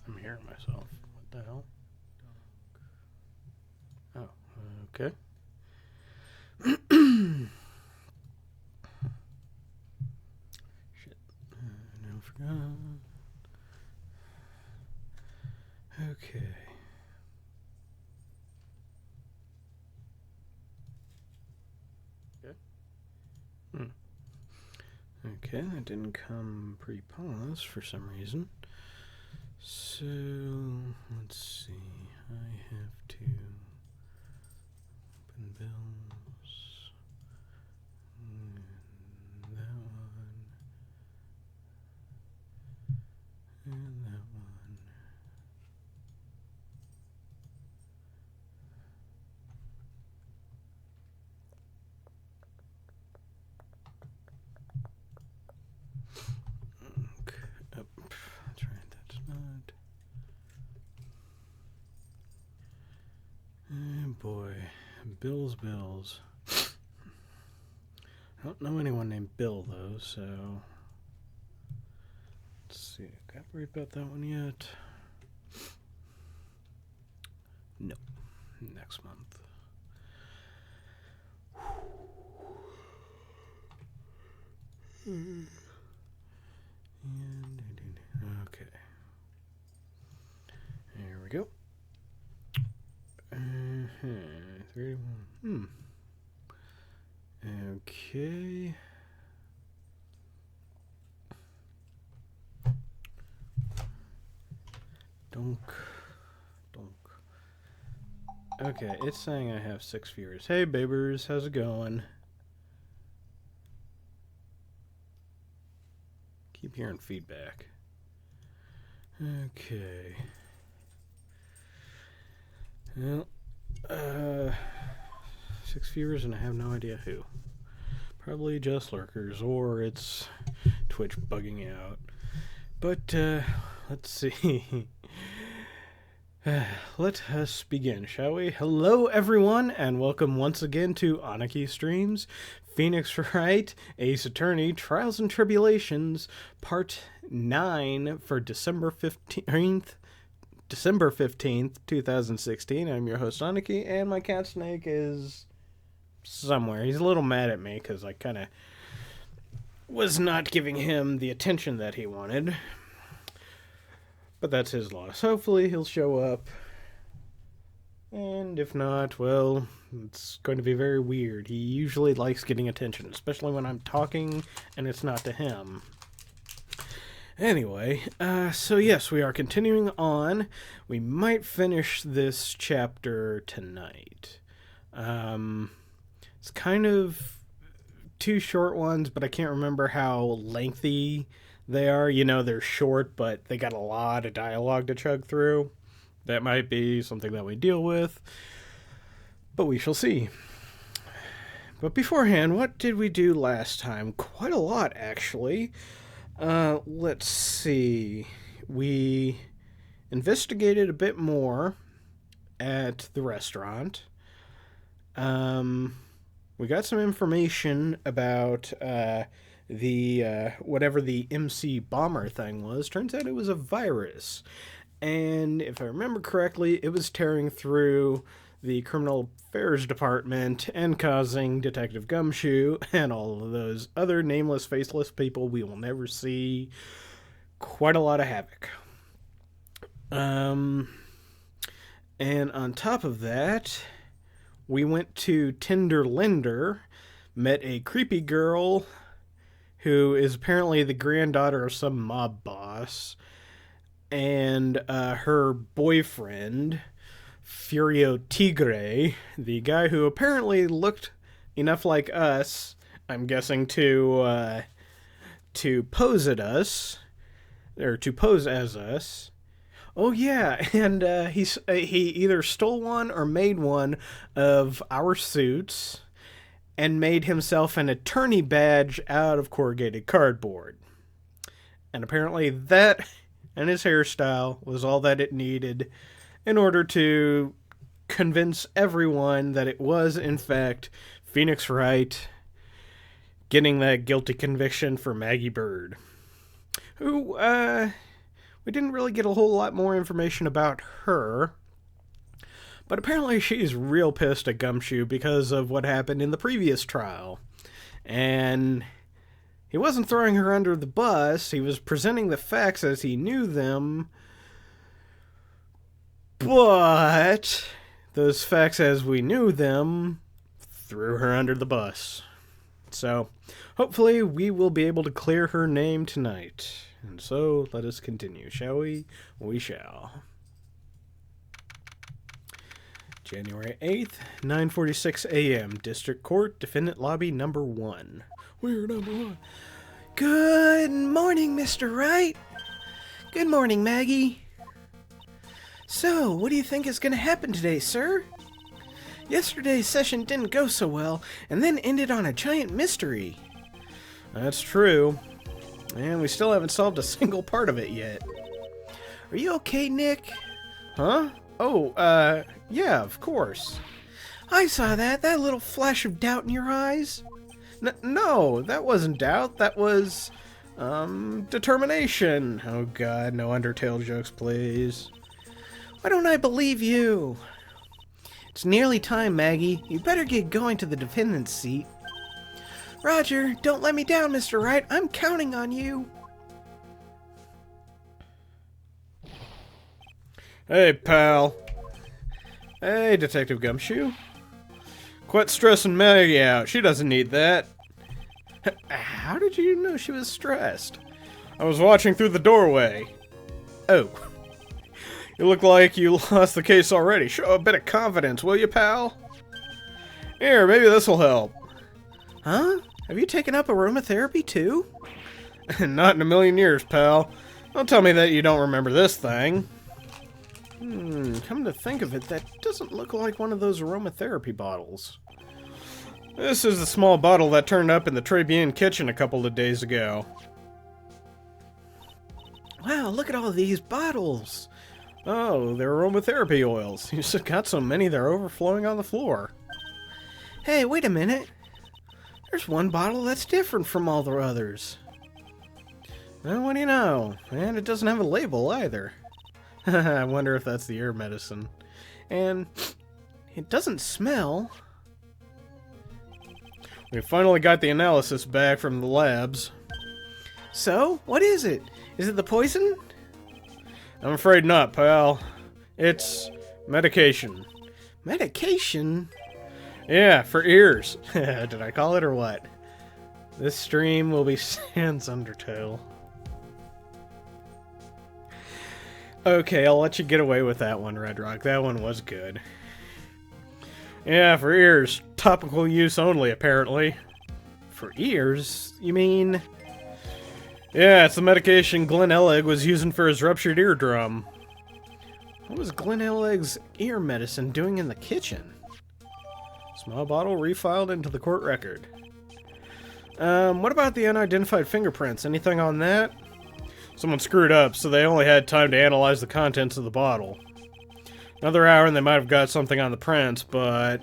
I'm hearing myself. What the hell? Oh, okay. Shit. No, forgot. Okay. Okay. Okay, that didn't come pre-pause for some reason. So, let's see. I have to open bills. And that one. And that one. Okay. Oh, that's right, that's not. Oh boy. Bills. I don't know anyone named Bill, though, so... Let's see. Got to worry about that one yet? No. Next month. Okay. There we go. 31. Okay. Donk. Okay, it's saying I have 6 viewers. Hey, babers, how's it going? Keep hearing feedback. Okay. Well, 6 viewers and I have no idea who. Probably just lurkers, or it's Twitch bugging out. But, let's see. Let us begin, shall we? Hello, everyone, and welcome once again to Aniki Streams, Phoenix Wright, Ace Attorney, Trials and Tribulations, Part 9 for December 15th, 2016. I'm your host, Aniki, and my cat Snake is somewhere. He's a little mad at me because I kind of was not giving him the attention that he wanted. But that's his loss. Hopefully he'll show up. And if not, well, it's going to be very weird. He usually likes getting attention, especially when I'm talking and it's not to him. Anyway, so yes, we are continuing on. We might finish this chapter tonight. It's kind of 2 short ones, but I can't remember how lengthy they are. You know, they're short, but they got a lot of dialogue to chug through. That might be something that we deal with, but we shall see. But beforehand, what did we do last time? Quite a lot, actually. Let's see. We investigated a bit more at the restaurant. We got some information about the whatever the MC bomber thing was. Turns out it was a virus, and if I remember correctly, it was tearing through the criminal affairs department and causing Detective Gumshoe and all of those other nameless, faceless people we will never see quite a lot of havoc. And on top of that, we went to Tinder Linder, met a creepy girl who is apparently the granddaughter of some mob boss, and her boyfriend, Furio Tigre, the guy who apparently looked enough like us, I'm guessing, to pose at us, or to pose as us. Oh yeah, and he either stole one or made one of our suits and made himself an attorney badge out of corrugated cardboard. And apparently that and his hairstyle was all that it needed in order to convince everyone that it was, in fact, Phoenix Wright getting that guilty conviction for Maggie Bird, who We didn't really get a whole lot more information about her. But apparently she's real pissed at Gumshoe because of what happened in the previous trial. And he wasn't throwing her under the bus. He was presenting the facts as he knew them. But those facts as we knew them threw her under the bus. So hopefully we will be able to clear her name tonight. And so let us continue, shall we? We shall. January 8th, 9:46 a.m. District Court, Defendant Lobby number 1. We're number 1. Good morning, Mr. Wright. Good morning, Maggie. So, what do you think is going to happen today, sir? Yesterday's session didn't go so well, and then ended on a giant mystery. That's true. And we still haven't solved a single part of it yet. Are you okay, Nick? Huh? Oh, yeah, of course. I saw that little flash of doubt in your eyes. No, that wasn't doubt, that was, determination. Oh god, no Undertale jokes, please. Why don't I believe you? It's nearly time, Maggie. You better get going to the defendant's seat. Roger, don't let me down, Mr. Wright. I'm counting on you. Hey, pal. Hey, Detective Gumshoe. Quit stressing Maggie out. She doesn't need that. How did you know she was stressed? I was watching through the doorway. Oh. You look like you lost the case already. Show a bit of confidence, will you, pal? Here, maybe this'll help. Huh? Have you taken up aromatherapy, too? Not in a million years, pal. Don't tell me that you don't remember this thing. Come to think of it, that doesn't look like one of those aromatherapy bottles. This is the small bottle that turned up in the Tribune kitchen a couple of days ago. Wow, look at all these bottles! Oh, they're aromatherapy oils. You've got so many they're overflowing on the floor. Hey, wait a minute. There's one bottle that's different from all the others. Well, what do you know? And it doesn't have a label either. I wonder if that's the ear medicine. And it doesn't smell. We finally got the analysis back from the labs. So, what is it? Is it the poison? I'm afraid not, pal. It's medication. Medication? Yeah, for ears. Did I call it or what? This stream will be sans Undertale. Okay, I'll let you get away with that one, Red Rock. That one was good. Yeah, for ears. Topical use only, apparently. For ears? You mean... Yeah, it's the medication Glenn Elleg was using for his ruptured eardrum. What was Glenn Elleg's ear medicine doing in the kitchen? Small bottle refiled into the court record. What about the unidentified fingerprints? Anything on that? Someone screwed up, so they only had time to analyze the contents of the bottle. Another hour and they might have got something on the prints, but...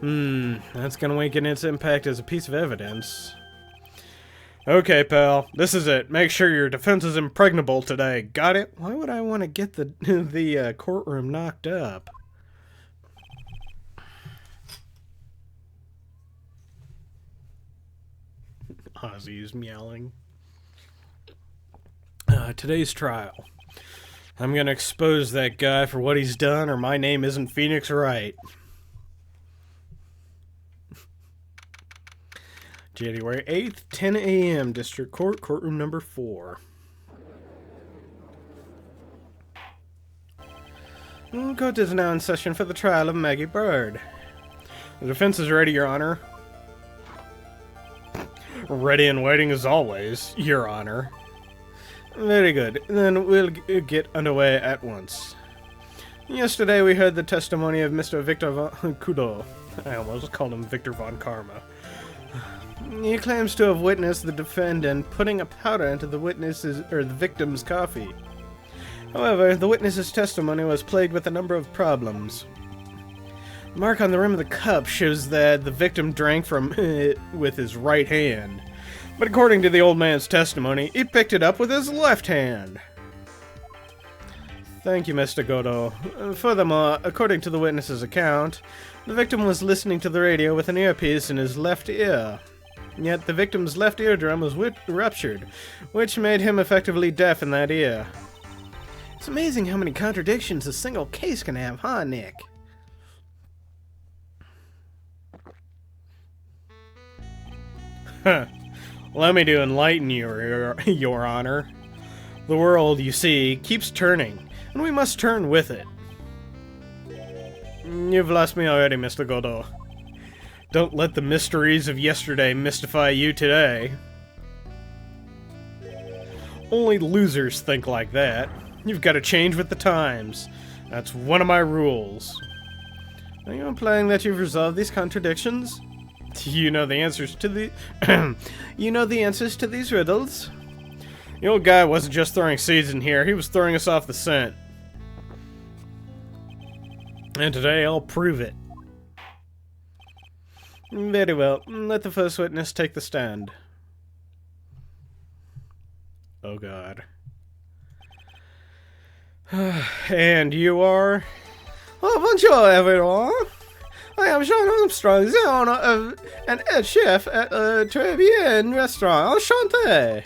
that's gonna weaken its impact as a piece of evidence. Okay, pal. This is it. Make sure your defense is impregnable today. Got it? Why would I want to get the courtroom knocked up? Ozzy's meowing. Today's trial. I'm gonna expose that guy for what he's done, or my name isn't Phoenix Wright. January 8th, 10 a.m. District Court, courtroom number 4. Court is now in session for the trial of Maggie Bird. The defense is ready, Your Honor. Ready and waiting as always, Your Honor. Very good. Then we'll get underway at once. Yesterday we heard the testimony of Mr. Victor Von Kudo. I almost called him Victor Von Karma. He claims to have witnessed the defendant putting a powder into the victim's coffee. However, the witness's testimony was plagued with a number of problems. The mark on the rim of the cup shows that the victim drank from it with his right hand. But according to the old man's testimony, he picked it up with his left hand. Thank you, Mr. Godo. Furthermore, according to the witness's account, the victim was listening to the radio with an earpiece in his left ear. Yet the victim's left eardrum was ruptured, which made him effectively deaf in that ear. It's amazing how many contradictions a single case can have, huh, Nick? Huh. Let me to enlighten you, Your Honor. The world, you see, keeps turning, and we must turn with it. You've lost me already, Mr. Godot. Don't let the mysteries of yesterday mystify you today. Only losers think like that. You've got to change with the times. That's one of my rules. Are you implying that you've resolved these contradictions? You know the answers to the you know the answers to these riddles? The old guy wasn't just throwing seeds in here, he was throwing us off the scent. And today I'll prove it. Very well. Let the first witness take the stand. Oh god. And you are? Oh, bonjour everyone! I am Jean Armstrong, the owner of and head chef at the Tribulations restaurant. Enchanté!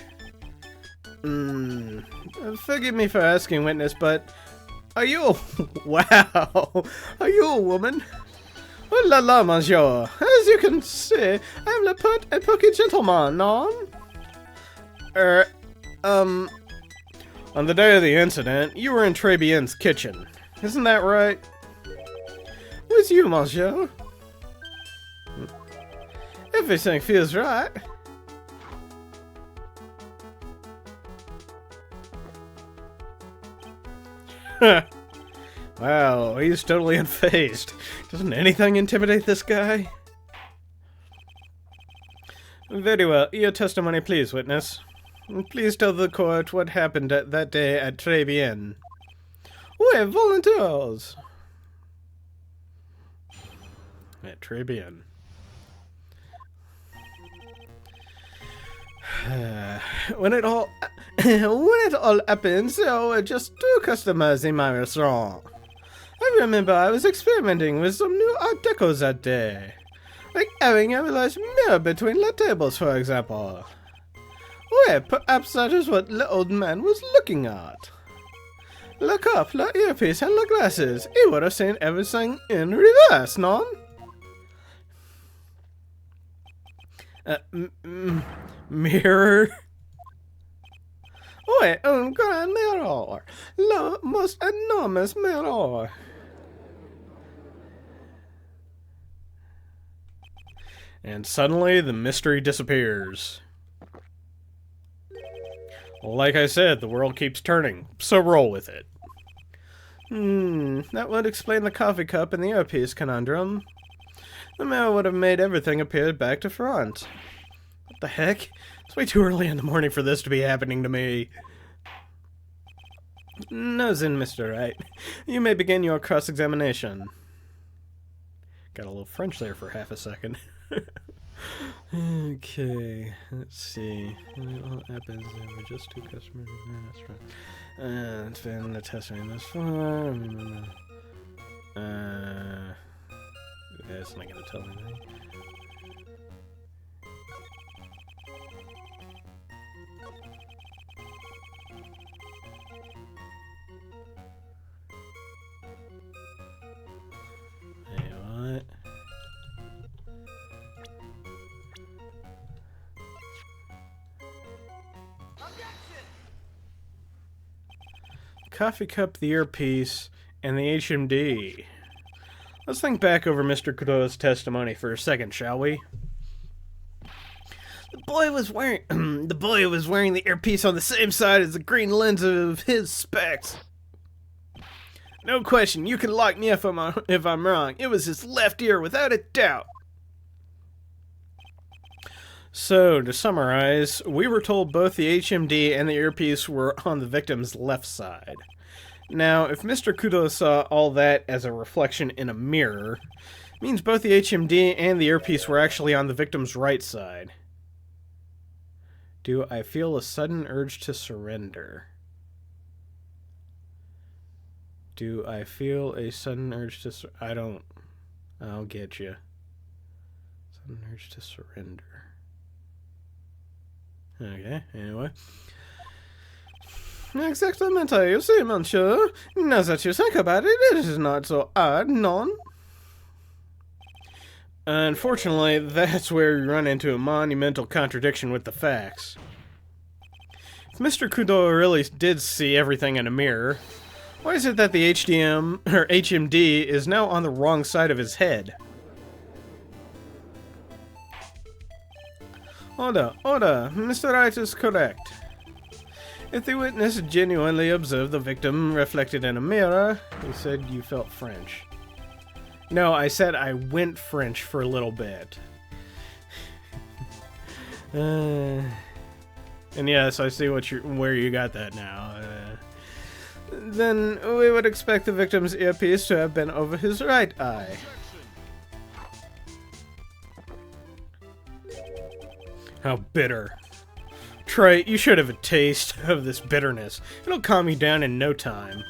Forgive me for asking, witness, but are you... Wow! Are you a woman? Oh la la, monsieur! As you can see, I am le pert and pokey gentleman, non? On the day of the incident, you were in Tribulations' kitchen. Isn't that right? With you, monsieur. Everything feels right. Wow, he's totally unfazed. Doesn't anything intimidate this guy? Very well. Your testimony, please, witness. Please tell the court what happened that day at Tribulations. Oui, volunteers. At Tribulations. When it all happened, there were just 2 customers in my restaurant. I remember I was experimenting with some new art decos that day, like having a large mirror between the tables, for example. Well, perhaps that is what the old man was looking at. Look up the earpiece and the glasses. He would have seen everything in reverse, non? Mirror? Wait, un grand mirror. The most enormous mirror. And suddenly, the mystery disappears. Like I said, the world keeps turning, so roll with it. That would explain the coffee cup and the earpiece conundrum. The mirror would have made everything appear back to front. What the heck? It's way too early in the morning for this to be happening to me. No, then, Mr. Wright. You may begin your cross-examination. Got a little French there for half a second. Okay, let's see. What happens there were just 2 customers in the restaurant. It's been the testimony thus far. It's not gonna tell me anything. Hey, what? Coffee cup, the earpiece, and the HMD. Let's think back over Mr. Kudo's testimony for a second, shall we? The boy was wearing the earpiece on the same side as the green lens of his specs. No question, you can lock me if I'm wrong. It was his left ear, without a doubt. So, to summarize, we were told both the HMD and the earpiece were on the victim's left side. Now, if Mr. Kudo saw all that as a reflection in a mirror, it means both the HMD and the earpiece were actually on the victim's right side. Do I feel a sudden urge to surrender? Do I feel a sudden urge to... I don't... I'll get you. Sudden urge to surrender. Okay, anyway. Exactamente, you see, monsieur. Now that you think about it, it is not so odd, non? Unfortunately, that's where you run into a monumental contradiction with the facts. If Mr. Kudo really did see everything in a mirror, why is it that the HMD is now on the wrong side of his head? Order, Mr. Wright is correct. If the witness genuinely observed the victim reflected in a mirror, he said you felt French. No, I said I went French for a little bit. And yes, I see where you got that now. Then we would expect the victim's earpiece to have been over his right eye. How bitter. Trey, you should have a taste of this bitterness. It'll calm you down in no time.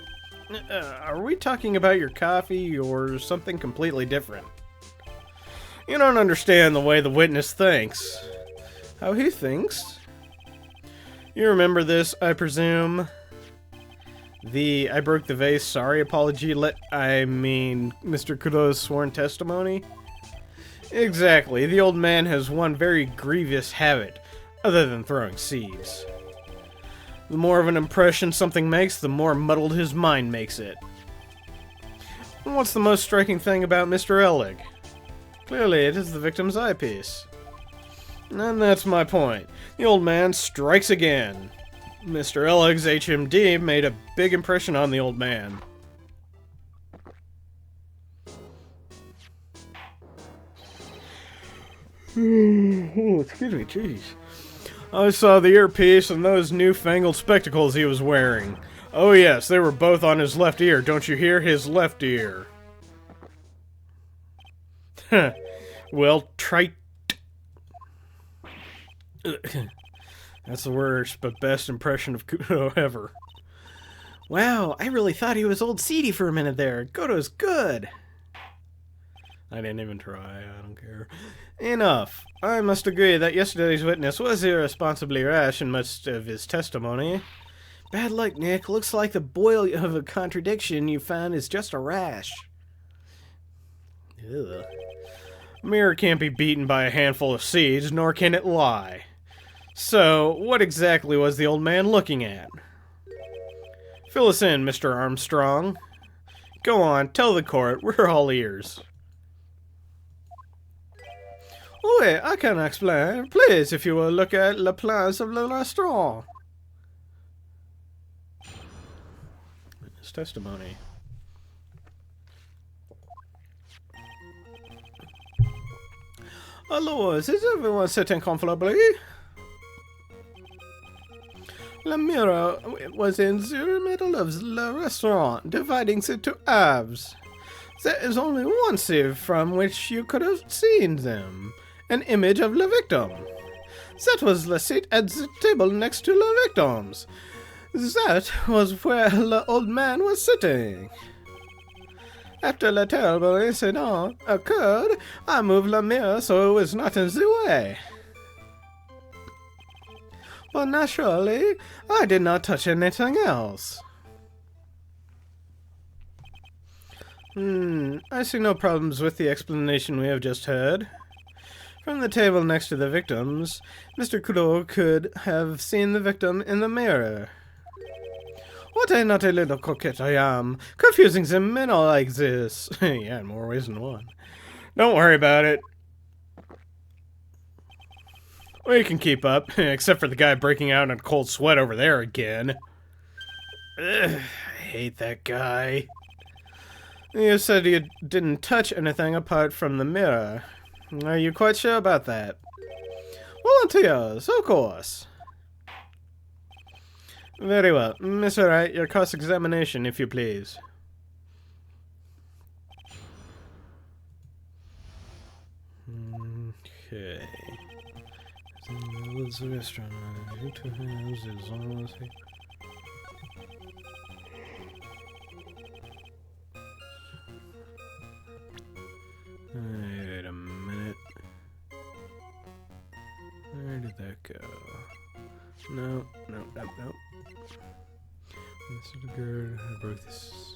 Are we talking about your coffee or something completely different? You don't understand the way the witness thinks. How he thinks? You remember this, I presume? The I broke the vase sorry apology Mr. Kudo's sworn testimony? Exactly. The old man has one very grievous habit, other than throwing seeds. The more of an impression something makes, the more muddled his mind makes it. What's the most striking thing about Mr. Ellig? Clearly, it is the victim's eyepiece. And that's my point. The old man strikes again. Mr. Ellig's HMD made a big impression on the old man. Oh, excuse me, jeez. I saw the earpiece and those newfangled spectacles he was wearing. Oh yes, they were both on his left ear. Don't you hear? His left ear. Well, trite. That's the worst but best impression of Kudo ever. Wow, I really thought he was old seedy for a minute there. Kudo's good. I didn't even try, I don't care. Enough. I must agree that yesterday's witness was irresponsibly rash in much of his testimony. Bad luck, Nick. Looks like the boil of a contradiction you found is just a rash. Ugh. A mirror can't be beaten by a handful of seeds, nor can it lie. So, what exactly was the old man looking at? Fill us in, Mr. Armstrong. Go on, tell the court. We're all ears. Oui, I can explain. Please, if you will look at the plans of the restaurant. His testimony. Alors, is everyone sitting comfortably? The mirror was in the middle of the restaurant, dividing it into halves. There is only one sieve from which you could have seen them. An image of the victim. That was the seat at the table next to the victims. That was where the old man was sitting. After the terrible incident occurred, I moved the mirror so it was not in the way. But naturally, I did not touch anything else. I see no problems with the explanation we have just heard. From the table next to the victims, Mr. Kudo could have seen the victim in the mirror. What a naughty little coquette I am, confusing the men all like this. Yeah, in more ways than one. Don't worry about it. We can keep up, except for the guy breaking out in a cold sweat over there again. Ugh, I hate that guy. You said you didn't touch anything apart from the mirror. Are you quite sure about that? Volunteers, of course. Very well. Mr. Wright, your cross-examination, if you please. Okay. The restaurant. No. This is good. I broke this.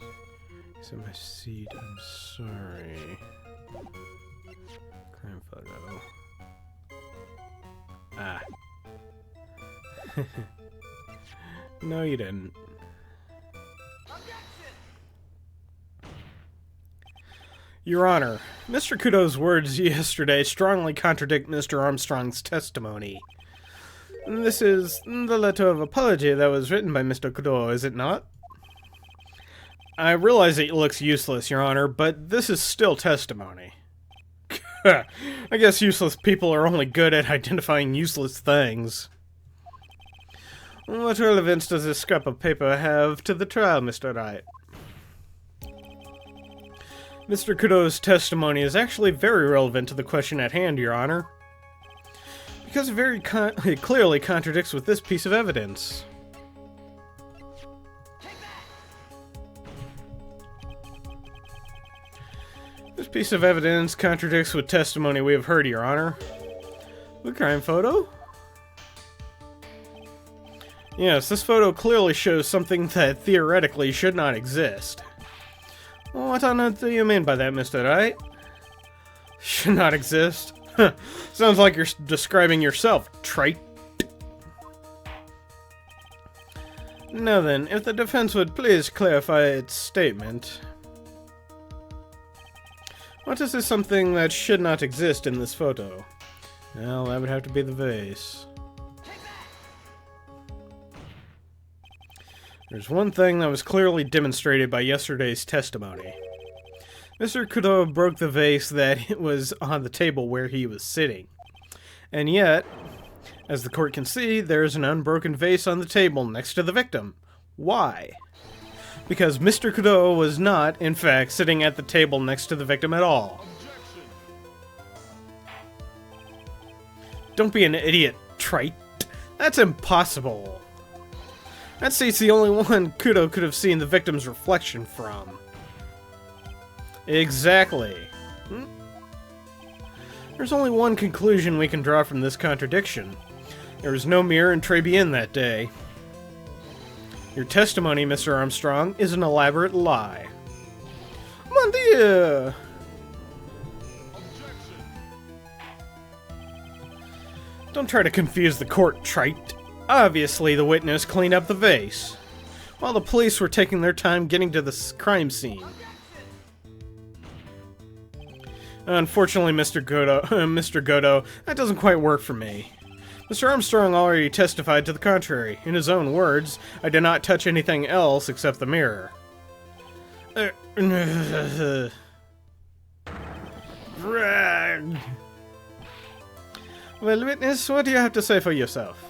It's in my seat. I'm sorry. Crime photo. Ah. No, you didn't. Your Honor, Mr. Kudo's words yesterday strongly contradict Mr. Armstrong's testimony. This is the letter of apology that was written by Mr. Kudo, is it not? I realize it looks useless, Your Honor, but this is still testimony. I guess useless people are only good at identifying useless things. What relevance does this scrap of paper have to the trial, Mr. Wright? Mr. Kudo's testimony is actually very relevant to the question at hand, Your Honor. Because it clearly contradicts with this piece of evidence. This piece of evidence contradicts with testimony we have heard, Your Honor. The crime photo? Yes, this photo clearly shows something that theoretically should not exist. What on earth do you mean by that, Mr. Wright? Should not exist? Sounds like you're describing yourself, trite. Now then, if the defense would please clarify its statement. What is this something that should not exist in this photo? Well, that would have to be the vase. There's one thing that was clearly demonstrated by yesterday's testimony. Mr. Kudo broke the vase that was on the table where he was sitting. And yet, as the court can see, there is an unbroken vase on the table next to the victim. Why? Because Mr. Kudo was not, in fact, sitting at the table next to the victim at all. Don't be an idiot, trite. That's impossible. That seat's the only one Kudo could have seen the victim's reflection from. Exactly. There's only one conclusion we can draw from this contradiction. There was no mirror in Tribulations that day. Your testimony, Mr. Armstrong, is an elaborate lie. Mon Dieu! Don't try to confuse the court, trite. Obviously, the witness cleaned up the vase, while the police were taking their time getting to the crime scene. Unfortunately, Mr. Godo, that doesn't quite work for me. Mr. Armstrong already testified to the contrary. In his own words, I did not touch anything else except the mirror. Well, witness, what do you have to say for yourself?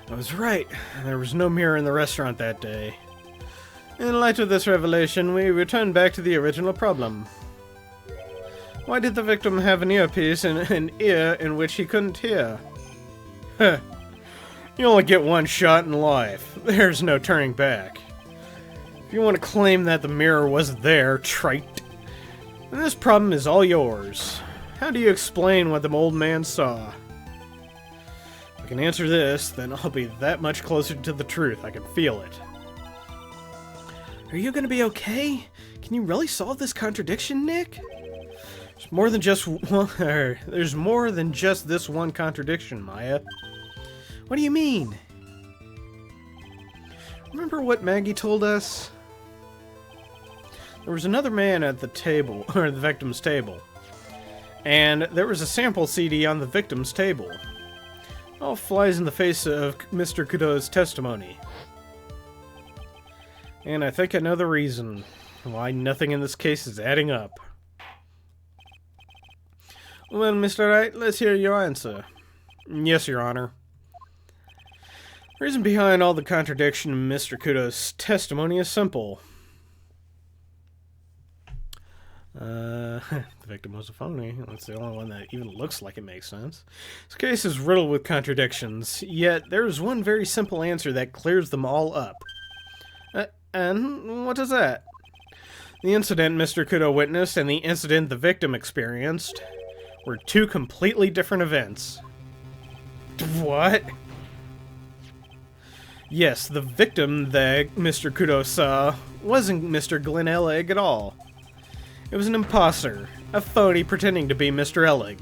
I was right. There was no mirror in the restaurant that day. In light of this revelation, we return back to the original problem. Why did the victim have an earpiece and an ear in which he couldn't hear? Huh. You only get one shot in life. There's no turning back. If you want to claim that the mirror wasn't there, trite, then this problem is all yours. How do you explain what the old man saw? If I can answer this, then I'll be that much closer to the truth. I can feel it. Are you gonna be okay? Can you really solve this contradiction, Nick? There's more than just this one contradiction, Maya. What do you mean? Remember what Maggie told us? There was another man at the table, or the victim's table. And there was a sample CD on the victim's table. All flies in the face of Mr. Kudo's testimony. And I think I know the reason why nothing in this case is adding up. Well, Mr. Wright, let's hear your answer. Yes, Your Honor. The reason behind all the contradiction in Mr. Kudo's testimony is simple. The victim was a phony. That's the only one that even looks like it makes sense. This case is riddled with contradictions, yet there is one very simple answer that clears them all up. And what is that? The incident Mr. Kudo witnessed and the incident the victim experienced were two completely different events. What? Yes, the victim that Mr. Kudo saw wasn't Mr. Glenn Ellig at all. It was an imposter, a phony pretending to be Mr. Ellig.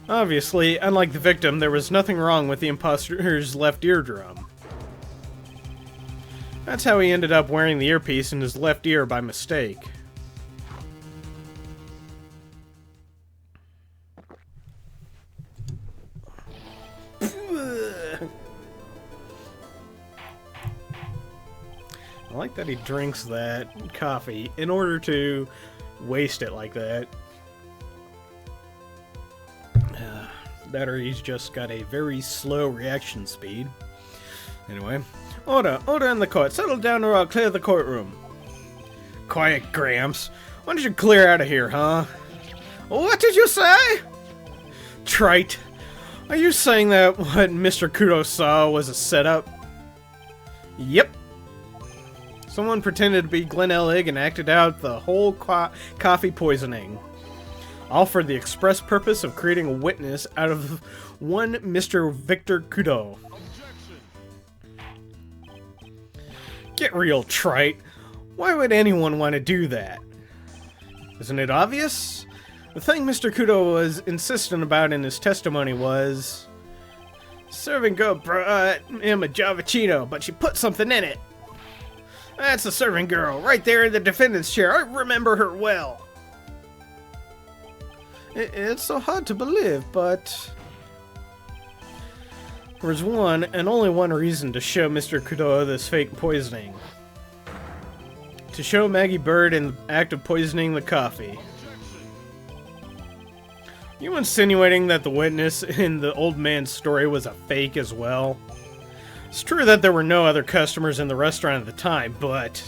Obviously, unlike the victim, there was nothing wrong with the imposter's left eardrum. That's how he ended up wearing the earpiece in his left ear by mistake. I like that he drinks that coffee in order to waste it like that. That or he's just got a very slow reaction speed. Anyway. Order in the court. Settle down or I'll clear the courtroom. Quiet, Gramps. Why don't you clear out of here, huh? What did you say? Trite. Are you saying that what Mr. Kudo saw was a setup? Yep. Someone pretended to be Glenn Ellig and acted out the whole coffee poisoning. All for the express purpose of creating a witness out of one Mr. Victor Kudo. Get real, Trite. Why would anyone want to do that? Isn't it obvious? The thing Mr. Kudo was insistent about in his testimony was... Serving girl brought him a Javachino, but she put something in it. That's the serving girl, right there in the defendant's chair. I remember her well. It's so hard to believe, but... There's one, and only one reason to show Mr. Kudo this fake poisoning. To show Maggie Bird in the act of poisoning the coffee. You insinuating that the witness in the old man's story was a fake as well? It's true that there were no other customers in the restaurant at the time, but...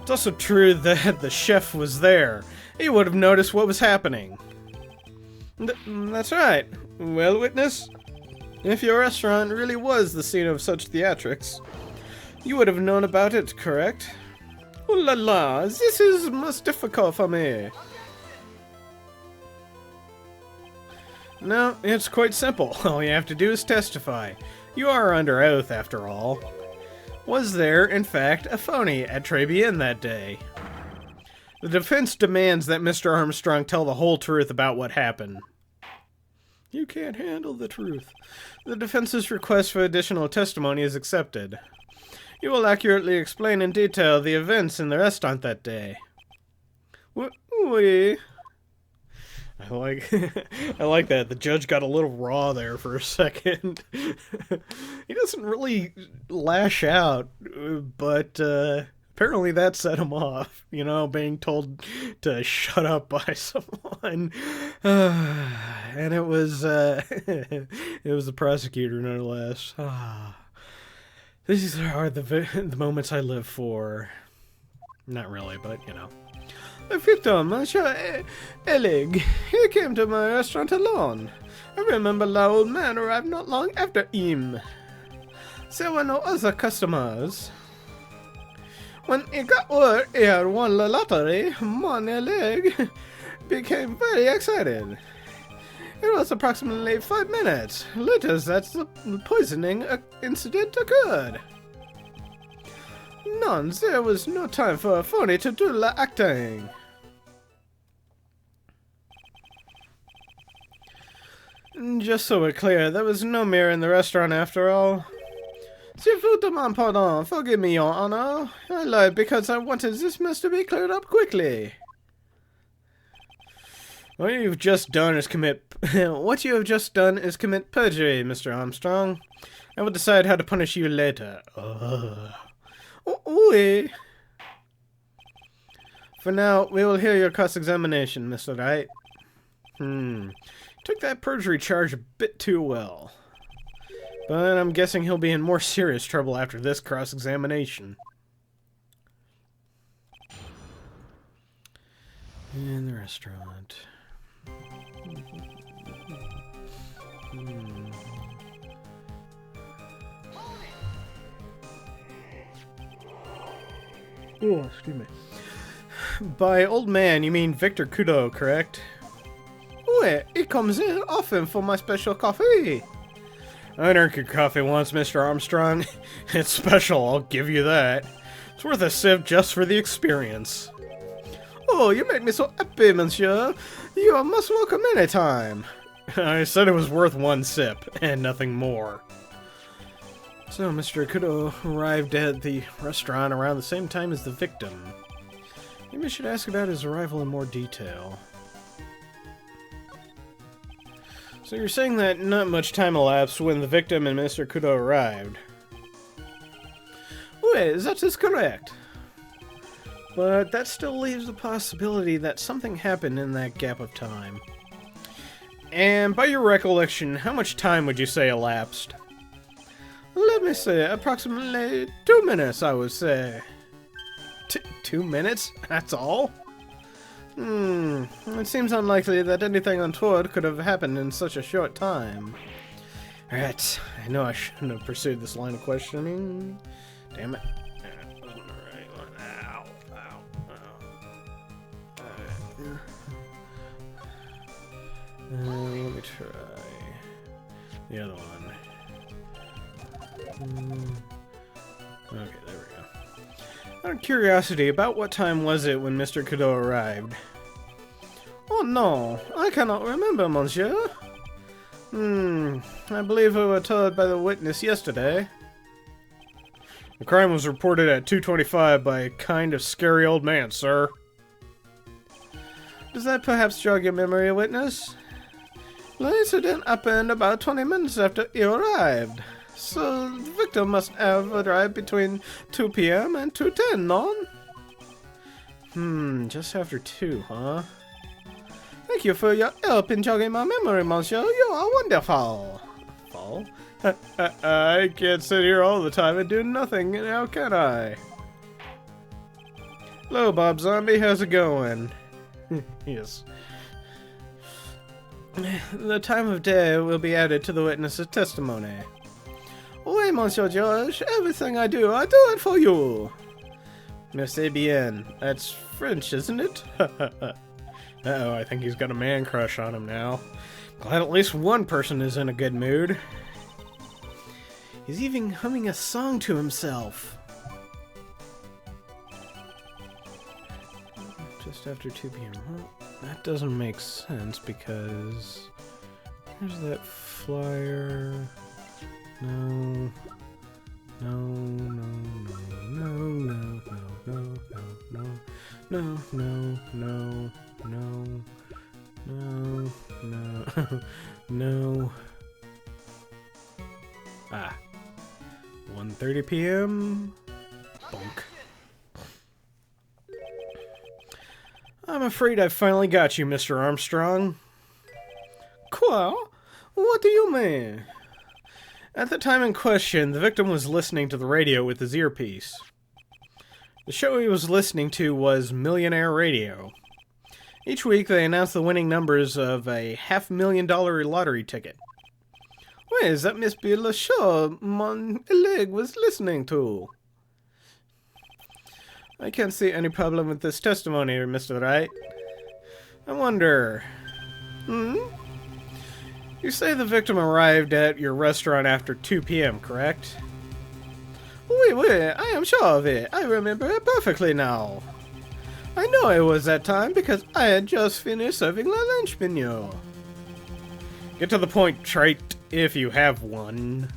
It's also true that the chef was there. He would have noticed what was happening. That's right. Well, witness, if your restaurant really was the scene of such theatrics, you would have known about it, correct? Ooh la la, this is most difficult for me. No, it's quite simple. All you have to do is testify. You are under oath, after all. Was there, in fact, a phony at Tribulations that day? The defense demands that Mr. Armstrong tell the whole truth about what happened. You can't handle the truth. The defense's request for additional testimony is accepted. You will accurately explain in detail the events in the restaurant that day. Oui. I like that. The judge got a little raw there for a second. He doesn't really lash out, but apparently that set him off. You know, being told to shut up by someone. And it was the prosecutor, no less. These are the moments I live for. Not really, but you know. The victim, Monsieur Ellig, he came to my restaurant alone. I remember the old man arrived not long after him. There were no other customers. When he got word he had won the lottery, Mon Ellig became very excited. It was approximately 5 minutes later that the poisoning incident occurred. None, there was no time for a phony to do the acting. Just so we're clear, there was no mirror in the restaurant after all. Je vous demande pardon, forgive me, Your Honor. I lied because I wanted this mess to be cleared up quickly. What you have just done is commit perjury, Mr. Armstrong. I will decide how to punish you later. Oui. For now, we will hear your cross-examination, Mr. Wright. Took that perjury charge a bit too well. But I'm guessing he'll be in more serious trouble after this cross-examination. In the restaurant. Oh, excuse me. By old man, you mean Victor Kudo, correct? Oui, il comes in often for my special coffee. I drink your coffee once, Mr. Armstrong. It's special, I'll give you that. It's worth a sip just for the experience. Oh, you make me so happy, monsieur. You are most welcome anytime. I said it was worth one sip, and nothing more. So, Mr. Kudo arrived at the restaurant around the same time as the victim. Maybe I should ask about his arrival in more detail. So you're saying that not much time elapsed when the victim and Mr. Kudo arrived? Wait, that is correct. But that still leaves the possibility that something happened in that gap of time. And by your recollection, how much time would you say elapsed? Let me say, approximately 2 minutes, I would say. 2 minutes? That's all? It seems unlikely that anything untoward could have happened in such a short time. Alright, I know I shouldn't have pursued this line of questioning. Damn it. Ow, ow, ow. Let me try the other one. Okay, there we go. Out of curiosity, about what time was it when Mr. Kudo arrived? Oh no, I cannot remember, monsieur. I believe we were told by the witness yesterday. The crime was reported at 2:25 by a kind of scary old man, sir. Does that perhaps jog your memory, witness? The incident happened about 20 minutes after you arrived. So the victim must have arrived between 2 p.m. and 2:10, no? Just after 2, huh? Thank you for your help in jogging my memory, monsieur. You are wonderful. I can't sit here all the time and do nothing, now can I? Hello, Bob Zombie, how's it going? Yes. The time of day will be added to the witness's testimony. Oui, Monsieur George, everything I do it for you. Merci bien. That's French, isn't it? Uh-oh, I think he's got a man crush on him now. Glad at least one person is in a good mood. He's even humming a song to himself. Just after 2 p.m. Well, that doesn't make sense because... Here's that flyer... No, no, no, no, no, no, no, no, no, no, no, no, no, no. Ah, 1:30 p.m. Bonk. I'm afraid I finally got you, Mr. Armstrong. Quoi? What do you mean? At the time in question, the victim was listening to the radio with his earpiece. The show he was listening to was Millionaire Radio. Each week they announced the winning numbers of a $500,000 lottery ticket. Wait, is that must be the show mon leg was listening to? I can't see any problem with this testimony, Mr. Wright. I wonder... You say the victim arrived at your restaurant after 2 p.m., correct? Oui, I am sure of it. I remember it perfectly now. I know it was that time because I had just finished serving the lunch menu. Get to the point, Trite, if you have one.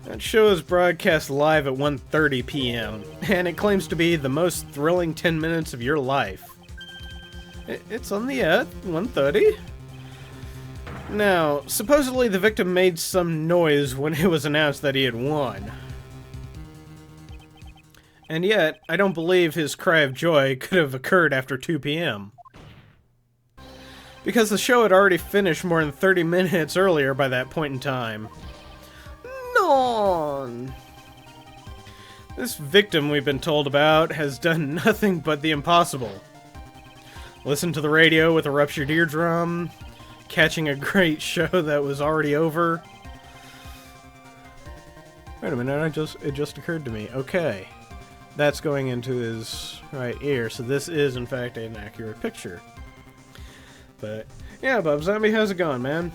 That show is broadcast live at 1:30 p.m., and it claims to be the most thrilling 10 minutes of your life. It's on the air, 1:30? Now, supposedly the victim made some noise when it was announced that he had won. And yet, I don't believe his cry of joy could have occurred after 2 p.m. Because the show had already finished more than 30 minutes earlier by that point in time. Non! This victim we've been told about has done nothing but the impossible. Listen to the radio with a ruptured eardrum, catching a great show that was already over. Wait a minute, it just occurred to me. Okay, that's going into his right ear, so this is in fact an accurate picture. But, yeah, Bub Zombie, how's it going, man?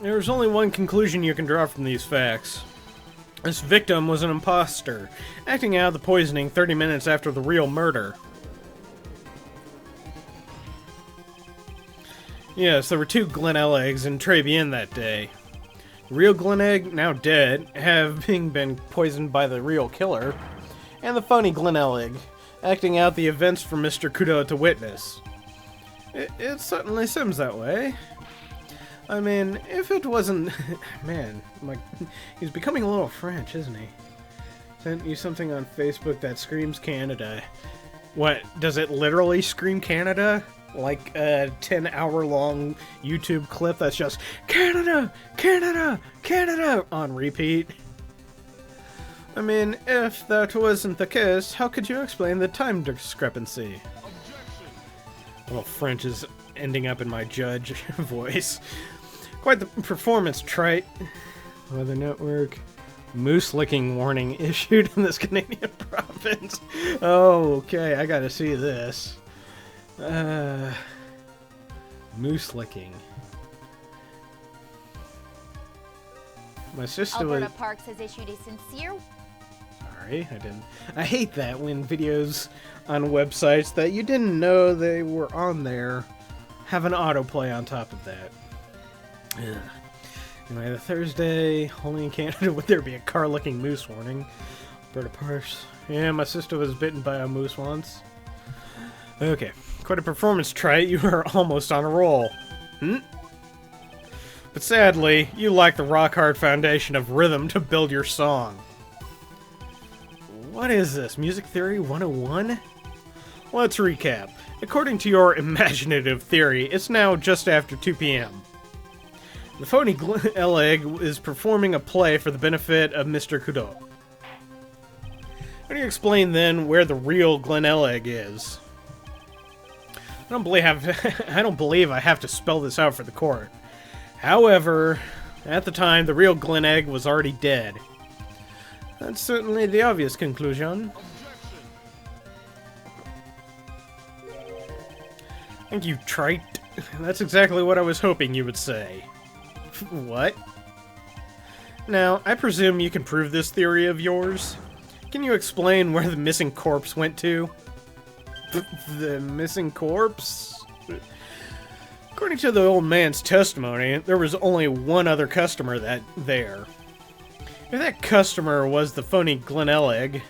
There's only one conclusion you can draw from these facts. This victim was an imposter, acting out the poisoning 30 minutes after the real murder. Yes, there were two Glenelg eggs in Tribulations that day. The real Glenegg, now dead, having been poisoned by the real killer, and the phony Glenelg, acting out the events for Mr. Kudo to witness. It certainly seems that way. I mean, if it wasn't... Man, he's becoming a little French, isn't he? Sent you something on Facebook that screams Canada. What, does it literally scream Canada? Like a 10-hour-long YouTube clip that's just Canada! Canada! Canada! On repeat. I mean, if that wasn't the case, how could you explain the time discrepancy? Well, French is ending up in my judge voice. Quite the performance, Trite. Weather Network. Moose licking warning issued in this Canadian province. Oh, okay, I gotta see this. Moose licking. My sister Alberta Parks has issued a sincere... Sorry, I didn't. I hate that when videos on websites that you didn't know they were on there have an autoplay on top of that. Ugh. Anyway, the Thursday, only in Canada would there be a car-licking moose warning. Alberta Parks. Yeah, my sister was bitten by a moose once. Okay, quite a performance, Trite. You are almost on a roll. But sadly, you lack the rock-hard foundation of rhythm to build your song. What is this? Music Theory 101? Let's recap. According to your imaginative theory, it's now just after 2 p.m. The phony Glenelg is performing a play for the benefit of Mr. Kudo. How do you explain then where the real Glenelg is? I don't believe I have to spell this out for the court. However, at the time, the real Glenegg was already dead. That's certainly the obvious conclusion. Thank you, Trite. That's exactly what I was hoping you would say. What? Now, I presume you can prove this theory of yours? Can you explain where the missing corpse went to? The missing corpse? According to the old man's testimony, there was only one other customer there. If that customer was the phony Glenelg,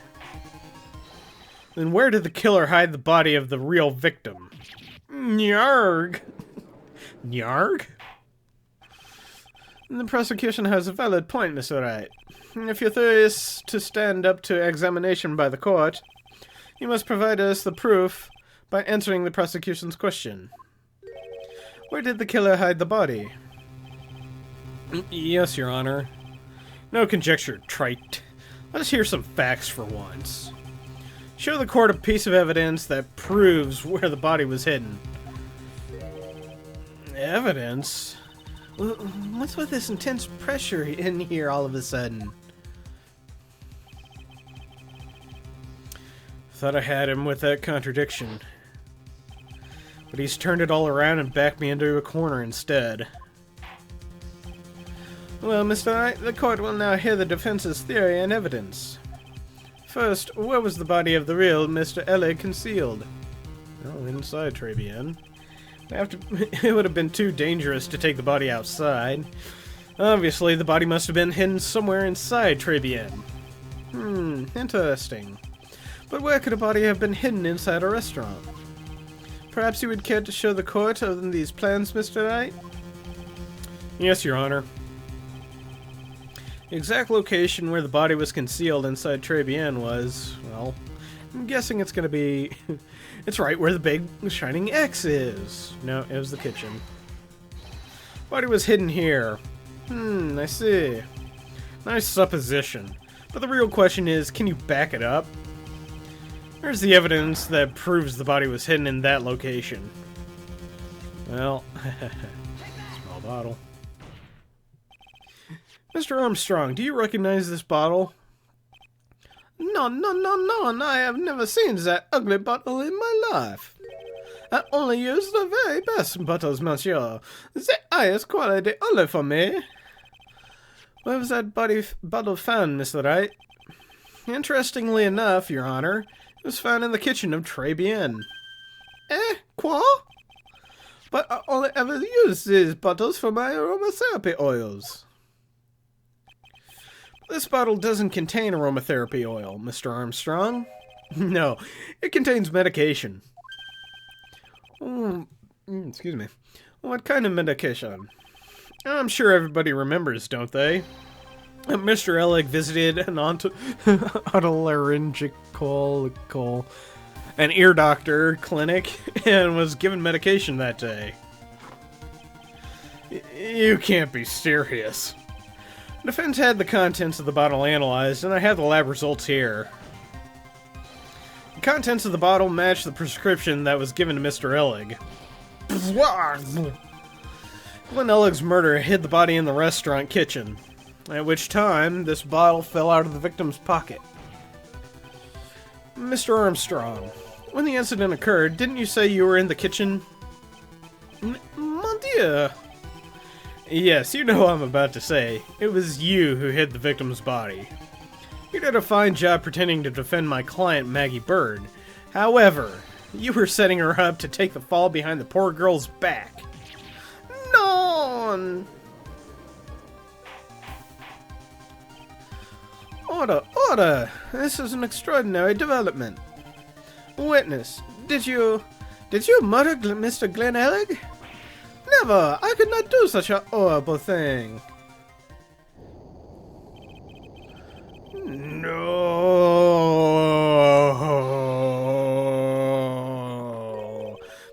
then where did the killer hide the body of the real victim? Nyarg! Nyarg? The prosecution has a valid point, Mr. Wright. If your theory is to stand up to examination by the court, you must provide us the proof by answering the prosecution's question. Where did the killer hide the body? Yes, Your Honor. No conjecture, Trite. Let us hear some facts for once. Show the court a piece of evidence that proves where the body was hidden. Evidence? What's with this intense pressure in here all of a sudden? Thought I had him with that contradiction. But he's turned it all around and backed me into a corner instead. Well, Mr. Wright, the court will now hear the defense's theory and evidence. First, where was the body of the real Mr. Ellie concealed? Oh, inside Tribulations. It would have been too dangerous to take the body outside. Obviously, the body must have been hidden somewhere inside Tribulations. Interesting. But where could a body have been hidden inside a restaurant? Perhaps you would care to show the court these plans, Mr. Wright? Yes, Your Honor. The exact location where the body was concealed inside Tribulations was, well, I'm guessing it's gonna be... It's right where the big shining X is. No, it was the kitchen. Body was hidden here. I see. Nice supposition. But the real question is, can you back it up? Where's the evidence that proves the body was hidden in that location? Well, small bottle. Mr. Armstrong, do you recognize this bottle? No, I have never seen that ugly bottle in my life. I only use the very best bottles, monsieur. The highest quality only for me. Where was that bottle found, Mr. Wright? Interestingly enough, Your Honor, it was found in the kitchen of Tribulations. Quoi? But I only ever use these bottles for my aromatherapy oils. This bottle doesn't contain aromatherapy oil, Mr. Armstrong. No, it contains medication. Excuse me. What kind of medication? I'm sure everybody remembers, don't they? Mr. Ellick visited an otolaryngological, an ear doctor clinic, and was given medication that day. You can't be serious. The defense had the contents of the bottle analyzed, and I have the lab results here. The contents of the bottle matched the prescription that was given to Mr. Ellig. Glenn Ellig's murderer hid the body in the restaurant kitchen, at which time this bottle fell out of the victim's pocket. Mr. Armstrong, when the incident occurred, didn't you say you were in the kitchen? Mon Dieu! Yes, you know what I'm about to say. It was you who hid the victim's body. You did a fine job pretending to defend my client, Maggie Bird. However, you were setting her up to take the fall behind the poor girl's back. Non! Order! This is an extraordinary development. Witness, did you murder Mr. Glenn Ellig? Never! I could not do such a horrible thing. No.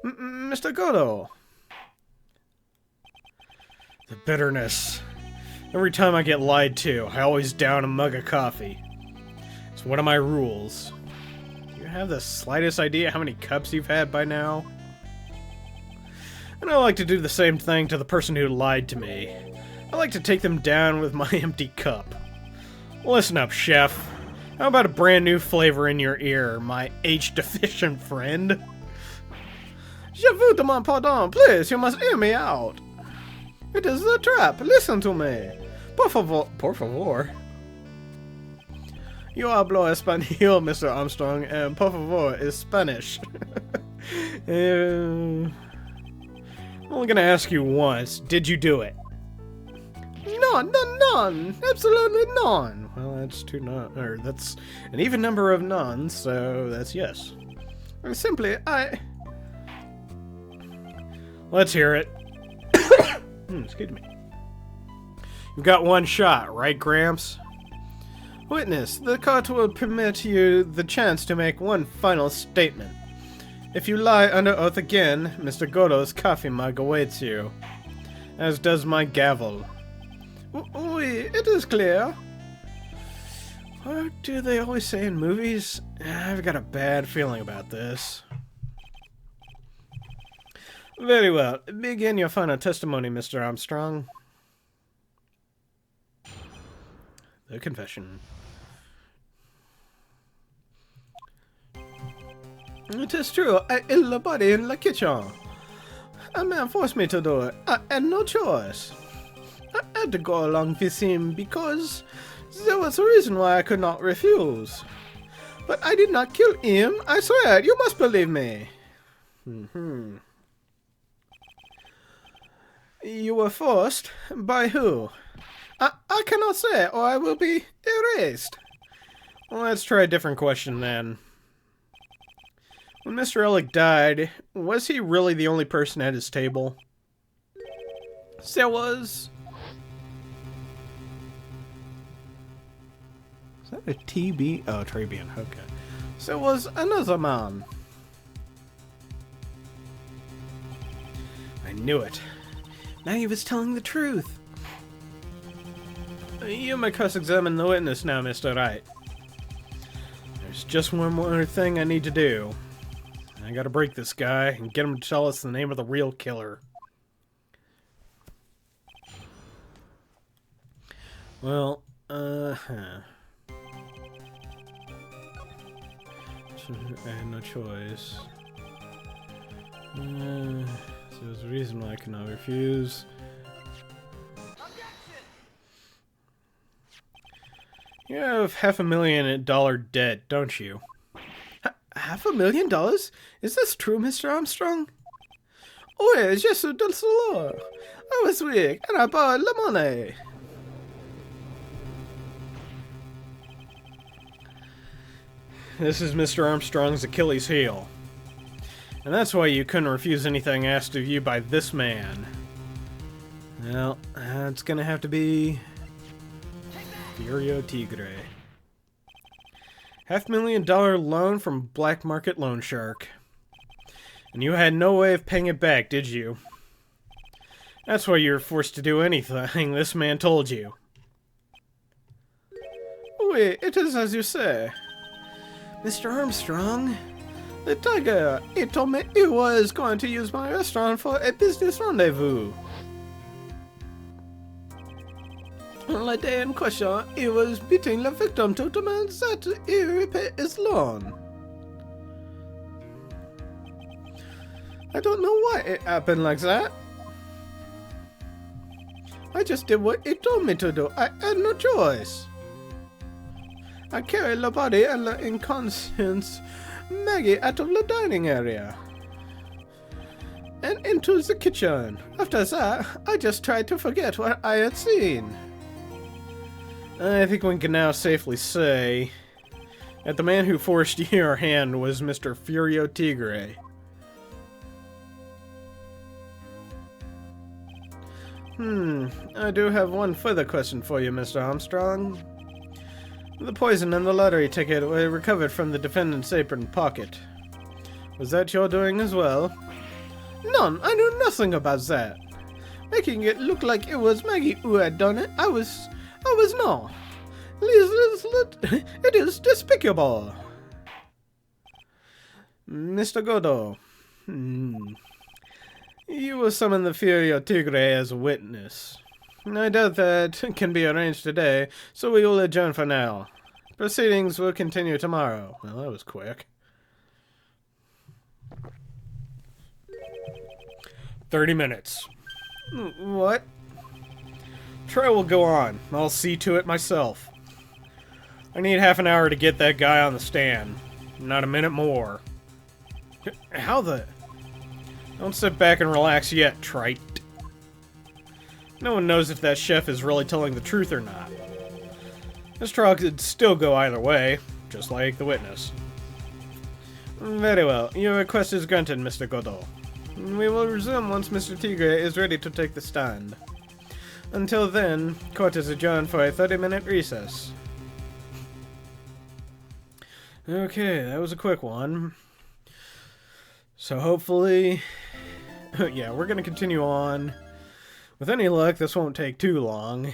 Mr. Godo. The bitterness. Every time I get lied to, I always down a mug of coffee. It's one of my rules. Do you have the slightest idea how many cups you've had by now? And I like to do the same thing to the person who lied to me. I like to take them down with my empty cup. Listen up, chef. How about a brand new flavor in your ear, my H-deficient friend? Je vous demande pardon, please, you must hear me out. It is a trap, listen to me. Por favor. You hablo español, Mr. Armstrong, and por favor is Spanish. I'm only gonna ask you once, did you do it? None, absolutely none. Well, that's that's an even number of nones, so that's yes. Simply, Let's hear it. Excuse me. You've got one shot, right, Gramps? Witness, the court will permit you the chance to make one final statement. If you lie under oath again, Mr. Godo's coffee mug awaits you, as does my gavel. Oui, it is clear. What do they always say in movies? I've got a bad feeling about this. Very well. Begin your final testimony, Mr. Armstrong. The confession. It is true, I hid the body in the kitchen. A man forced me to do it. I had no choice. I had to go along with him because there was a reason why I could not refuse. But I did not kill him, I swear, you must believe me. You were forced? By who? I cannot say, or I will be erased. Well, let's try a different question then. When Mr. Ellick died, was he really the only person at his table? There was... Is that a TB? Oh, Trabian, okay. There was another man. I knew it. Now he was telling the truth. You may cross-examine the witness now, Mr. Wright. There's just one more thing I need to do. I gotta break this guy and get him to tell us the name of the real killer. Well, I had no choice. So there's a reason why I cannot refuse. You have $500,000 debt, don't you? $500,000? Is this true, Mr. Armstrong? Oh, yes, yes, that's the law. I was weak, and I borrowed the money. This is Mr. Armstrong's Achilles heel. And that's why you couldn't refuse anything asked of you by this man. Well, it's gonna have to be... Furio Tigre. $500,000 loan from Black Market Loan Shark. And you had no way of paying it back, did you? That's why you were forced to do anything this man told you. Oui, it is as you say. Mr. Armstrong, the tiger, he told me he was going to use my restaurant for a business rendezvous. On the day in question, he was beating the victim to demand that he repay his loan. I don't know why it happened like that. I just did what he told me to do. I had no choice. I carried the body and the inconscious Maggie out of the dining area and into the kitchen. After that, I just tried to forget what I had seen. I think we can now safely say that the man who forced your hand was Mr. Furio Tigre. I do have one further question for you, Mr. Armstrong. The poison and the lottery ticket were recovered from the defendant's apron pocket. Was that your doing as well? None. I knew nothing about that. Making it look like it was Maggie who had done it, I was not. It is despicable. Mr. Godot. You will summon the Furio Tigre as a witness. I doubt that can be arranged today, so we will adjourn for now. Proceedings will continue tomorrow. Well, that was quick. 30 minutes. What? Trial will go on. I'll see to it myself. I need half an hour to get that guy on the stand. Not a minute more. How the... Don't sit back and relax yet, trite. No one knows if that chef is really telling the truth or not. This trial could still go either way, just like the witness. Very well. Your request is granted, Mr. Godot. We will resume once Mr. Tigre is ready to take the stand. Until then, court is adjourned for a 30-minute recess. Okay, that was a quick one. So hopefully... yeah, we're going to continue on. With any luck, this won't take too long.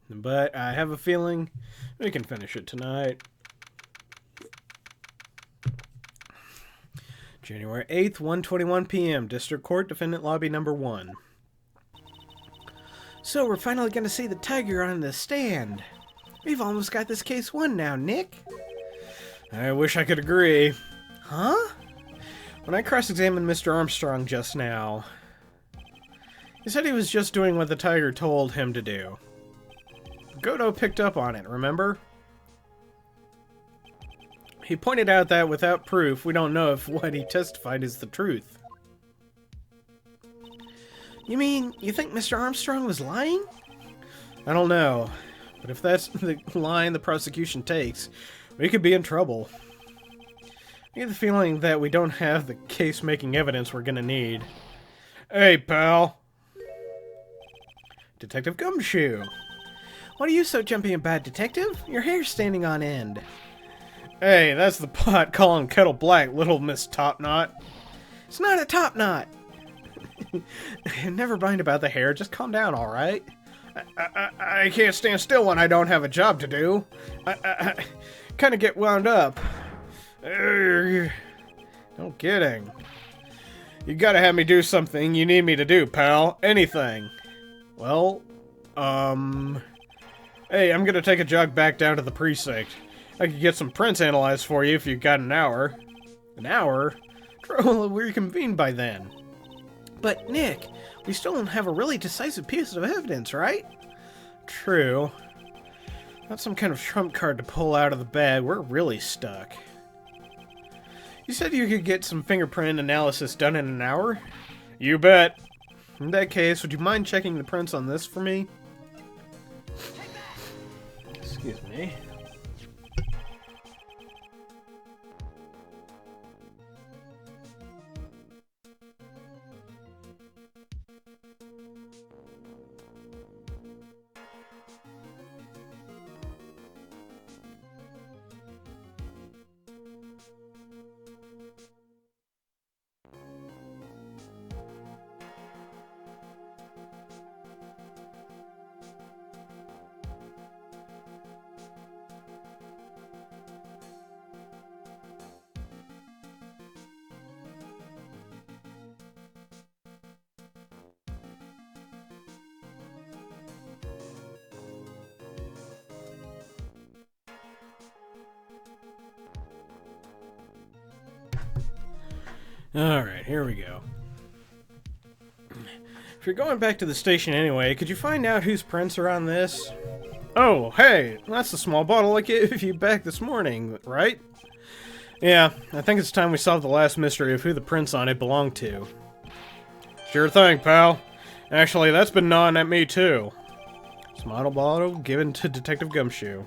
But I have a feeling we can finish it tonight. January 8th, 1:21 p.m. District Court, Defendant Lobby Number 1. So we're finally going to see the tiger on the stand. We've almost got this case won now, Nick. I wish I could agree. Huh? When I cross-examined Mr. Armstrong just now, he said he was just doing what the tiger told him to do. Godot picked up on it, remember? He pointed out that without proof, we don't know if what he testified is the truth. You mean, you think Mr. Armstrong was lying? I don't know, but if that's the line the prosecution takes, we could be in trouble. I get the feeling that we don't have the case-making evidence we're gonna need. Hey, pal! Detective Gumshoe! What are you so jumpy about, Detective? Your hair's standing on end. Hey, that's the pot calling kettle black, little Miss Topknot. It's not a top knot! Never mind about the hair, just calm down, alright? I can't stand still when I don't have a job to do. I kind of get wound up. No kidding. You gotta have me do something you need me to do, pal. Anything. Well, hey, I'm gonna take a jog back down to the precinct. I could get some prints analyzed for you if you got an hour. An hour? Trouble, we're reconvened by then. But, Nick, we still don't have a really decisive piece of evidence, right? True. Not some kind of trump card to pull out of the bag. We're really stuck. You said you could get some fingerprint analysis done in an hour? You bet. In that case, would you mind checking the prints on this for me? Excuse me. Alright, here we go. If you're going back to the station anyway, could you find out whose prints are on this? Oh, hey, that's the small bottle I gave you back this morning, right? Yeah, I think it's time we solve the last mystery of who the prints on it belong to. Sure thing, pal. Actually, that's been gnawing at me too. Small bottle given to Detective Gumshoe.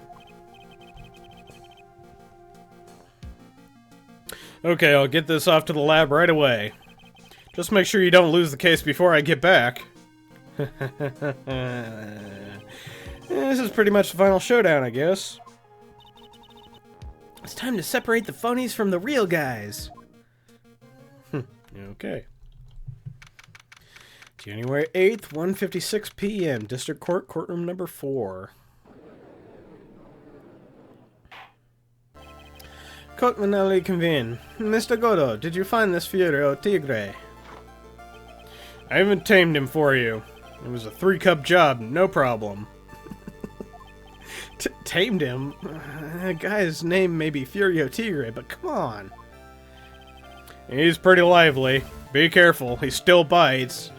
Okay, I'll get this off to the lab right away. Just make sure you don't lose the case before I get back. This is pretty much the final showdown, I guess. It's time to separate the phonies from the real guys. Okay. January 8th, 1:56 p.m. District Court, courtroom number 4. Court finale convene. Mr. Godo, did you find this Furio Tigre? I even tamed him for you. It was a 3-cup job, no problem. Tamed him? The guy's name may be Furio Tigre, but come on. He's pretty lively. Be careful, he still bites.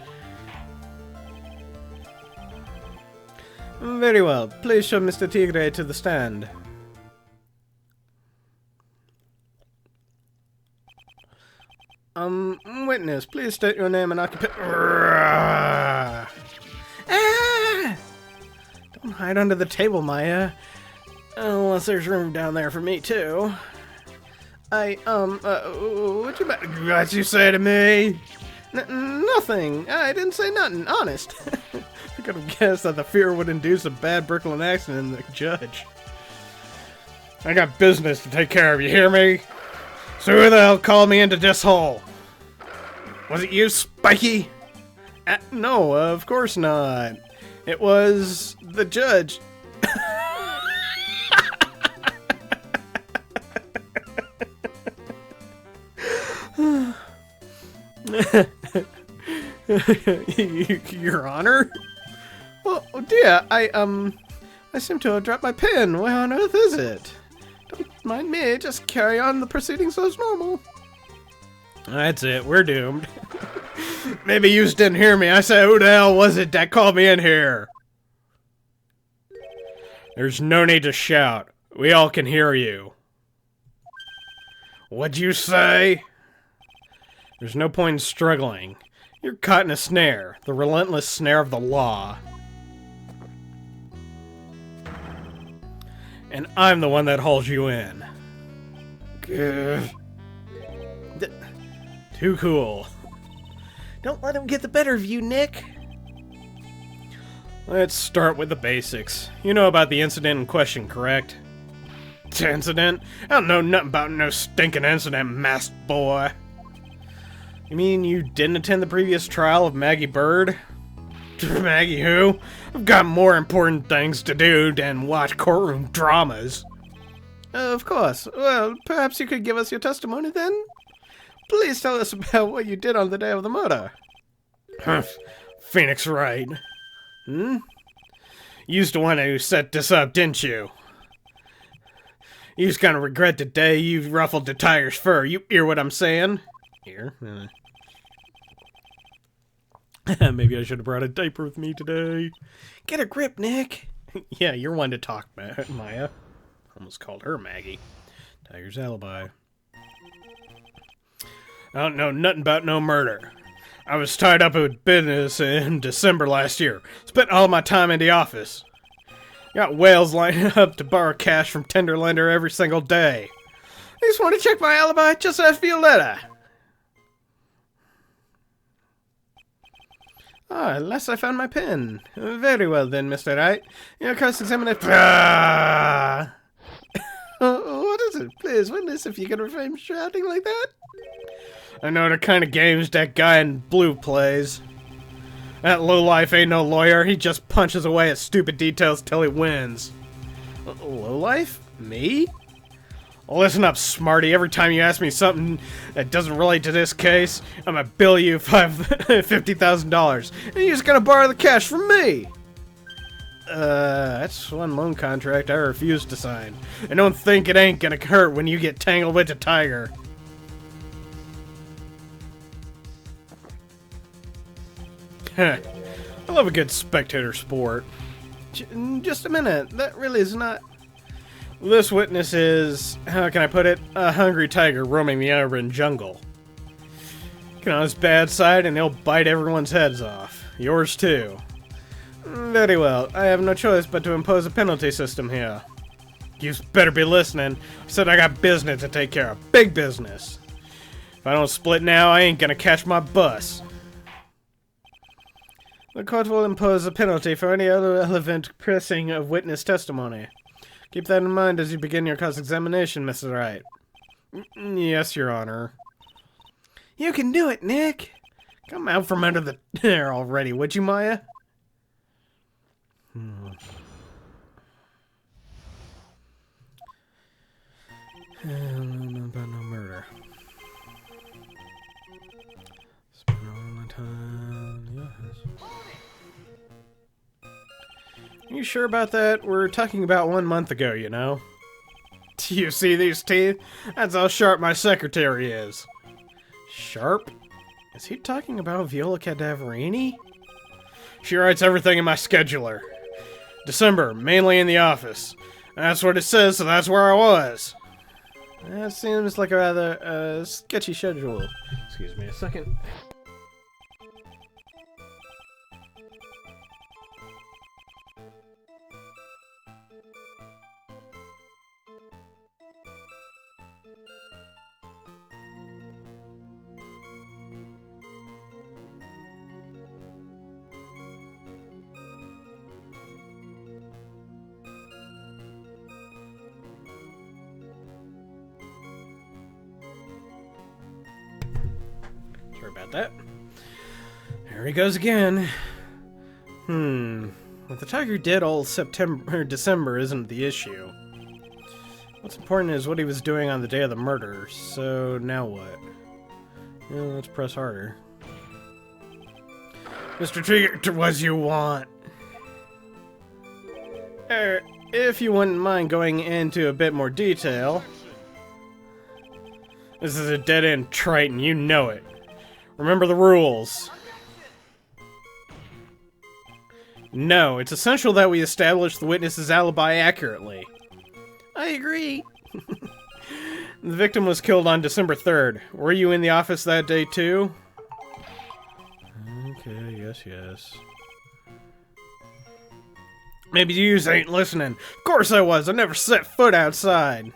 Very well. Please show Mr. Tigre to the stand. Witness, please state your name and occupation. Ah! Don't hide under the table, Maya. Unless there's room down there for me, too. What you say to me? Nothing. I didn't say nothing, honest. I could have guessed that the fear would induce a bad Brooklyn accent in the judge. I got business to take care of, you hear me? So who the hell called me into this hole? Was it you, Spiky? No, of course not. It was the judge. Your Honor? Well, oh dear, I seem to have dropped my pen. Where on earth is it? Don't mind me, just carry on the proceedings as normal. That's it, we're doomed. Maybe you just didn't hear me. I said, who the hell was it that called me in here? There's no need to shout. We all can hear you. What'd you say? There's no point in struggling. You're caught in a snare, the relentless snare of the law. And I'm the one that hauls you in. Good. Too cool. Don't let him get the better of you, Nick. Let's start with the basics. You know about the incident in question, correct? Incident? I don't know nothing about no stinking incident, masked boy. You mean you didn't attend the previous trial of Maggie Bird? Maggie who? I've got more important things to do than watch courtroom dramas. Of course. Well, perhaps you could give us your testimony then? Please tell us about what you did on the day of the murder. Phoenix Wright. You's the one who set this up, didn't you? You just gonna regret the day you ruffled the tiger's fur. You hear what I'm saying? Here. Maybe I should have brought a diaper with me today. Get a grip, Nick. Yeah, you're one to talk, Maya. Almost called her Maggie. Tiger's alibi. I don't know nothing about no murder. I was tied up with business in December last year. Spent all my time in the office. Got whales lining up to borrow cash from Tender Lender every single day. I just want to check my alibi. Just ask Violetta. Ah, at last I found my pen. Very well then, Mr. Wright. Your cross-examination... What is it? Please, witness, if you can refrain from shouting like that. I know the kind of games that guy in blue plays. That lowlife ain't no lawyer. He just punches away at stupid details till he wins. Lowlife? Me? Listen up, smarty. Every time you ask me something that doesn't relate to this case, I'm gonna bill you $50,000. And you're just gonna borrow the cash from me. That's one loan contract I refuse to sign. And don't think it ain't gonna hurt when you get tangled with the tiger. I love a good spectator sport. Just a minute. That really is not... This witness is, how can I put it, a hungry tiger roaming the urban jungle. Get on his bad side and he'll bite everyone's heads off. Yours too. Very well. I have no choice but to impose a penalty system here. You better be listening. I said I got business to take care of. Big business. If I don't split now, I ain't gonna catch my bus. The court will impose a penalty for any other relevant pressing of witness testimony. Keep that in mind as you begin your cross-examination, Mr. Wright. Yes, Your Honor. You can do it, Nick. Come out from under the there already, would you, Maya? About no murder. Spend all my time. Yes. Are you sure about that? We're talking about 1 month ago, you know. Do you see these teeth? That's how sharp my secretary is. Sharp? Is he talking about Viola Cadaverini? She writes everything in my scheduler. December, mainly in the office. That's what it says, so that's where I was. That seems like a rather sketchy schedule. Excuse me a second. Sorry about that. There he goes again. With the tiger dead all September or December isn't the issue. What's important is what he was doing on the day of the murder. So now what? Yeah, let's press harder. Mr. Trigger, what you want? If you wouldn't mind going into a bit more detail. This is a dead-end Triton, you know it. Remember the rules. No, it's essential that we establish the witness's alibi accurately. I agree. The victim was killed on December 3rd. Were you in the office that day too? Okay, yes. Maybe you ain't listening. Of course I was. I never set foot outside.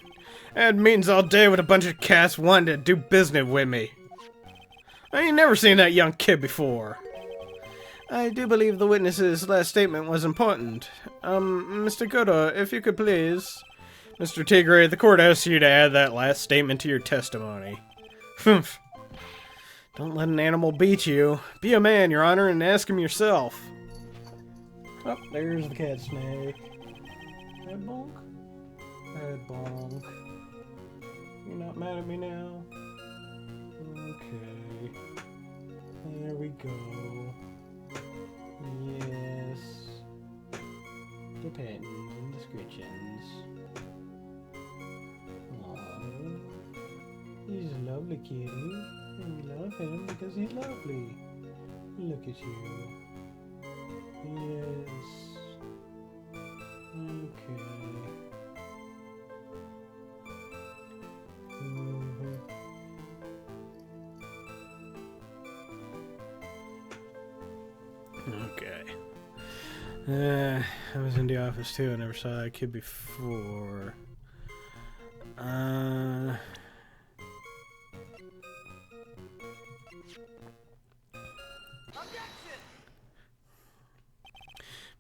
I had meetings all day with a bunch of cats wanting to do business with me. I ain't never seen that young kid before. I do believe the witness's last statement was important. Mr. Godo, if you could please... Mr. Tigre, the court asks you to add that last statement to your testimony. Humph. Don't let an animal beat you. Be a man, Your Honor, and ask him yourself. Oh, there's the cat snake. Head bonk? Head bonk. You're not mad at me now? Okay. There we go. Yes. The patents and descriptions. lovely kitty. And we love him because he's lovely. Look at you. Yes. Okay. Okay. I was in the office too. I never saw that kid before.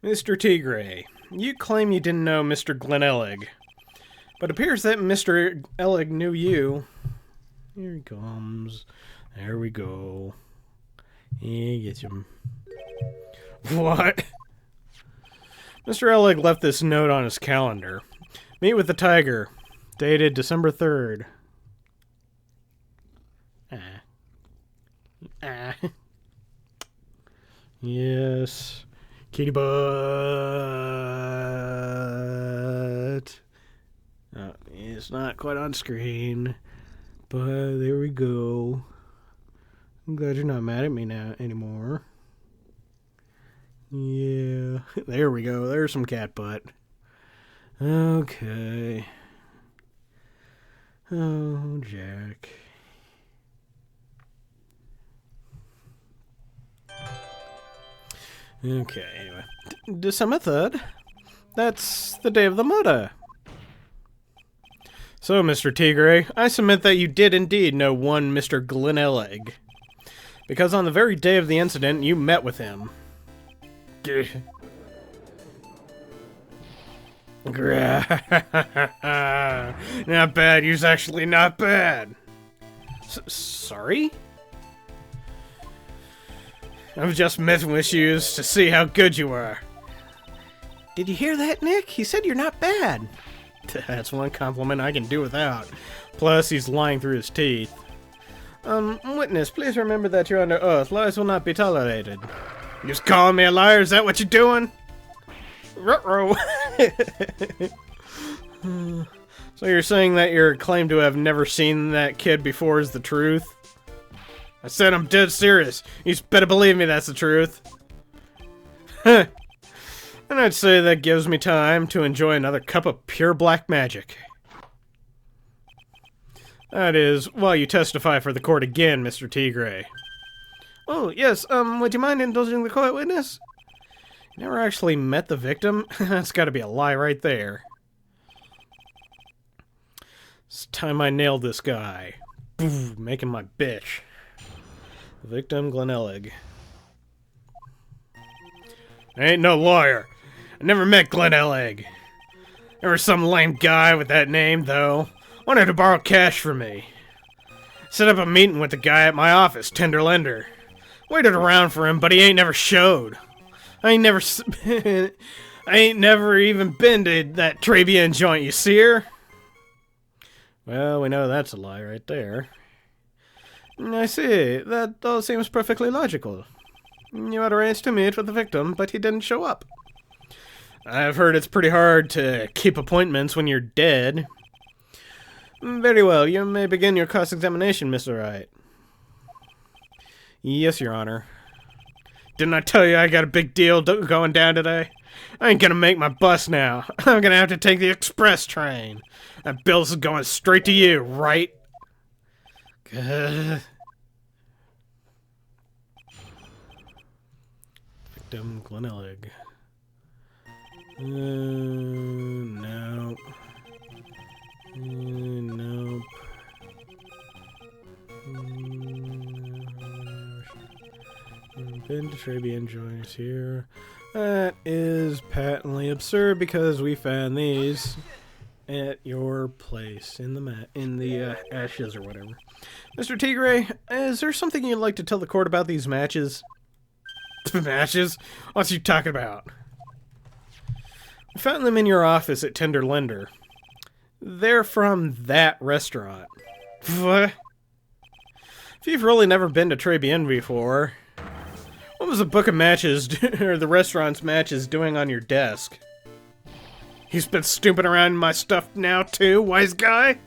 Mr. Tigray, you claim you didn't know Mr. Glenelg, but it appears that Mr. Ellig knew you. Here he comes. There we go. He gets him. What? Mr. Ellig left this note on his calendar. Meet with the tiger. Dated December 3rd. Yes. Kitty butt. Oh, it's not quite on screen. But there we go. I'm glad you're not mad at me now anymore. Yeah. There we go. There's some cat butt. Okay. Oh, Jack. Okay, anyway. December 3rd? That's the day of the murder. So, Mr. Tigray, I submit that you did indeed know one Mr. Glenelg. Because on the very day of the incident, you met with him. Not bad, you's actually not bad. Sorry? I was just messing with you to see how good you are. Did you hear that, Nick? He said you're not bad. That's one compliment I can do without. Plus, he's lying through his teeth. Witness, please remember that you're under oath. Lies will not be tolerated. You just calling me a liar? Is that what you're doing? Ruh-roh. So you're saying that your claim to have never seen that kid before is the truth? I said I'm dead serious. You better believe me that's the truth. And I'd say that gives me time to enjoy another cup of pure black magic. That is, while you testify for the court again, Mr. Tigray. Oh, yes, would you mind indulging the court witness? You never actually met the victim? That's gotta be a lie right there. It's time I nailed this guy. Boo, make him my bitch. Victim Glenelg. I ain't no lawyer. I never met Glenelg. There was some lame guy with that name, though. Wanted to borrow cash from me. Set up a meeting with the guy at my office, Tender Lender. Waited around for him, but he ain't never showed. I ain't never even been to that Tribulations joint, you see her? Well, we know that's a lie right there. I see. That all seems perfectly logical. You had arranged to meet with the victim, but he didn't show up. I've heard it's pretty hard to keep appointments when you're dead. Very well, you may begin your cross-examination, Mr. Wright. Yes, Your Honor. Didn't I tell you I got a big deal going down today? I ain't gonna make my bus now. I'm gonna have to take the express train. That bill's going straight to you, right? Good. Victim Glenelg. Nope. Nope. Been to Tribulations joins here. That is patently absurd because we found these at your place in the ashes or whatever. Mr. Tigray, is there something you'd like to tell the court about these matches? Matches? What's you talking about? I found them in your office at Tender Lender. They're from that restaurant. What? If you've really never been to Tribulations before, what was the book of matches, or the restaurant's matches, doing on your desk? He's been snooping around in my stuff now, too, wise guy?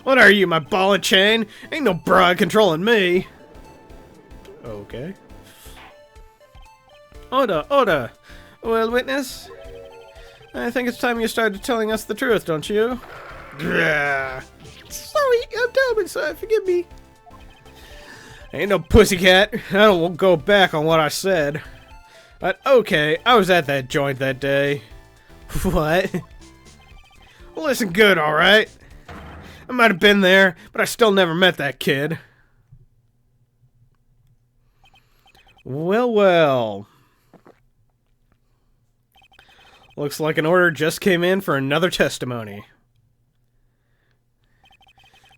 What are you, my ball and chain? Ain't no broad controlling me. Okay. Order. Well, witness, I think it's time you started telling us the truth, don't you? Sorry, I'm terribly sorry. Forgive me. Ain't no pussycat. I won't go back on what I said. But okay, I was at that joint that day. What? Well, listen good, alright? I might have been there, but I still never met that kid. Well. Looks like an order just came in for another testimony.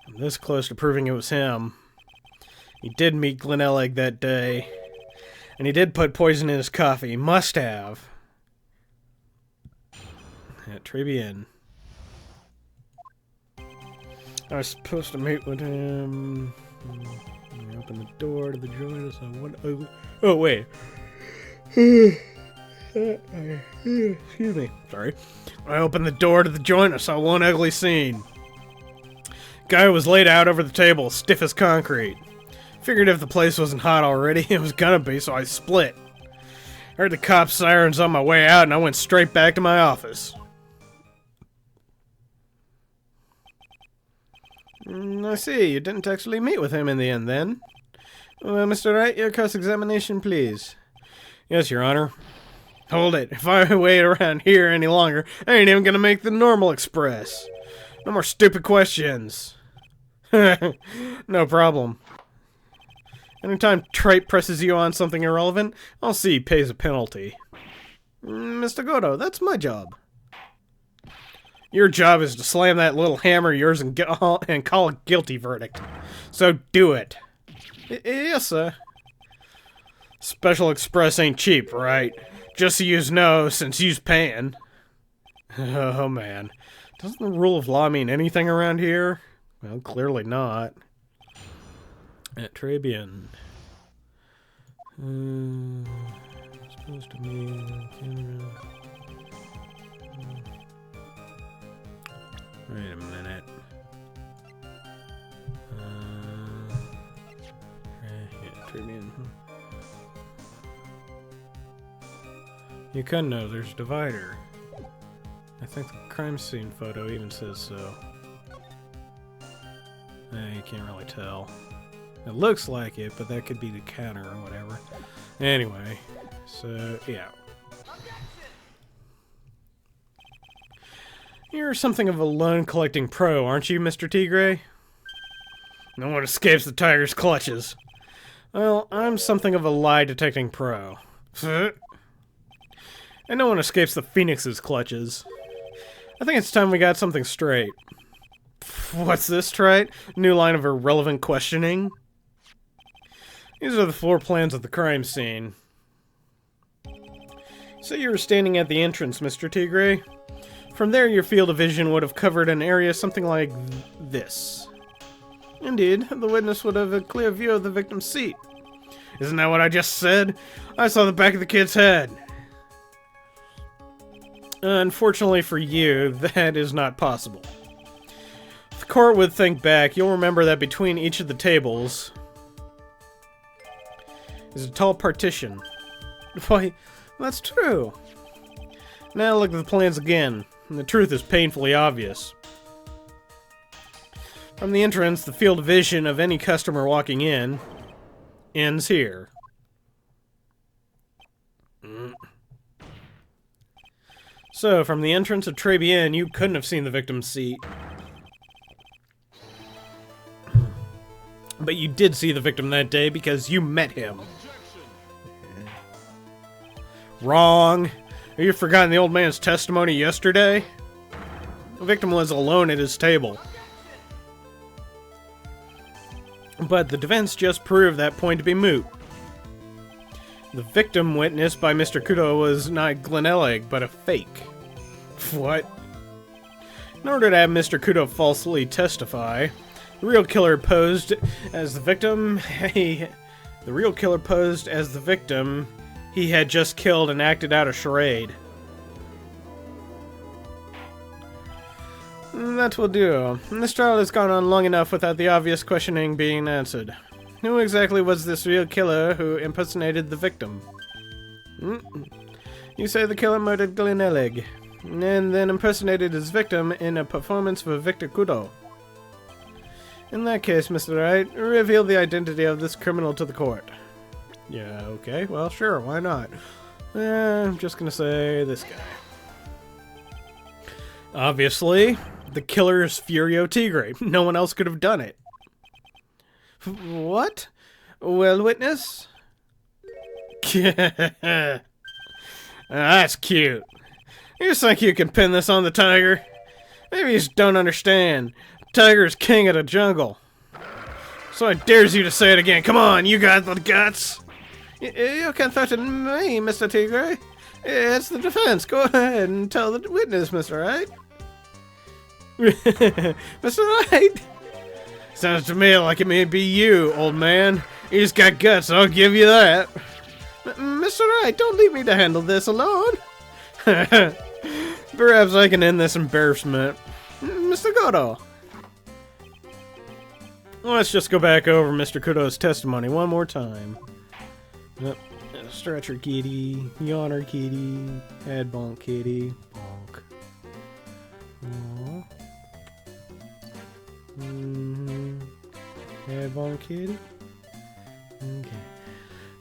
I'm this close to proving it was him. He did meet Glenelg that day. And he did put poison in his coffee. Must have. At Tribune. I was supposed to meet with him. I opened the door to the joint. So I went over. Oh, wait. Excuse me. Sorry. I opened the door to the joint. I saw one ugly scene. Guy was laid out over the table, stiff as concrete. Figured if the place wasn't hot already, it was gonna be, so I split. Heard the cop sirens on my way out, and I went straight back to my office. I see. You didn't actually meet with him in the end, then? Well, Mr. Wright, your cross-examination, please. Yes, Your Honor. Hold it. If I wait around here any longer, I ain't even gonna make the normal express. No more stupid questions. No problem. Anytime Trite presses you on something irrelevant, I'll see he pays a penalty. Mr. Godo, that's my job. Your job is to slam that little hammer of yours and call a guilty verdict. So do it. Yes, sir. Special Express ain't cheap, right? Just so yous know, since you's paying. Oh, man. Doesn't the rule of law mean anything around here? Well, clearly not. At Tribune. Supposed to be camera. Wait a minute. Yeah, Tribune. You can know there's a divider. I think the crime scene photo even says so. You can't really tell. It looks like it, but that could be the counter or whatever. Anyway, so, yeah. You're something of a loan-collecting pro, aren't you, Mr. Tigre? No one escapes the tiger's clutches. Well, I'm something of a lie-detecting pro. And no one escapes the Phoenix's clutches. I think it's time we got something straight. What's this, Trite? New line of irrelevant questioning? These are the floor plans of the crime scene. So you were standing at the entrance, Mr. Tigre. From there, your field of vision would have covered an area something like this. Indeed, the witness would have a clear view of the victim's seat. Isn't that what I just said? I saw the back of the kid's head. Unfortunately for you, that is not possible. If the court would think back, you'll remember that between each of the tables is a tall partition. Why, that's true. Now look at the plans again, and the truth is painfully obvious. From the entrance, the field of vision of any customer walking in ends here. So, from the entrance of Tribune, you couldn't have seen the victim's seat. But you did see the victim that day because you met him. Wrong. Have you forgotten the old man's testimony yesterday? The victim was alone at his table. But the defense just proved that point to be moot. The victim witnessed by Mr. Kudo was not Glenelg, but a fake. What? In order to have Mr. Kudo falsely testify, the real killer posed as the victim. He had just killed and acted out a charade. That will do. This trial has gone on long enough without the obvious questioning being answered. Who exactly was this real killer who impersonated the victim? You say the killer murdered Glenelg, and then impersonated his victim in a performance for Victor Kudo. In that case, Mr. Wright, reveal the identity of this criminal to the court. Yeah, okay, well, sure, why not? I'm just gonna say this guy. Obviously, the killer is Furio Tigre. No one else could have done it. What? Well, witness? That's cute. You think you can pin this on the tiger? Maybe you just don't understand. Tiger's king of the jungle. So I dares you to say it again. Come on, you got the guts. You can threaten me, Mr. Tigre. It's the defense. Go ahead and tell the witness, Mr. Wright. Mr. Wright? Sounds to me like it may be you, old man. You just got guts, I'll give you that. Mr. Wright, don't leave me to handle this alone. Perhaps I can end this embarrassment. Mr. Godo. Let's just go back over Mr. Kudo's testimony one more time. Yep. Stretcher kitty, yawner kitty, head bonk kitty, bonk. Aww. Head bonk kitty. Okay.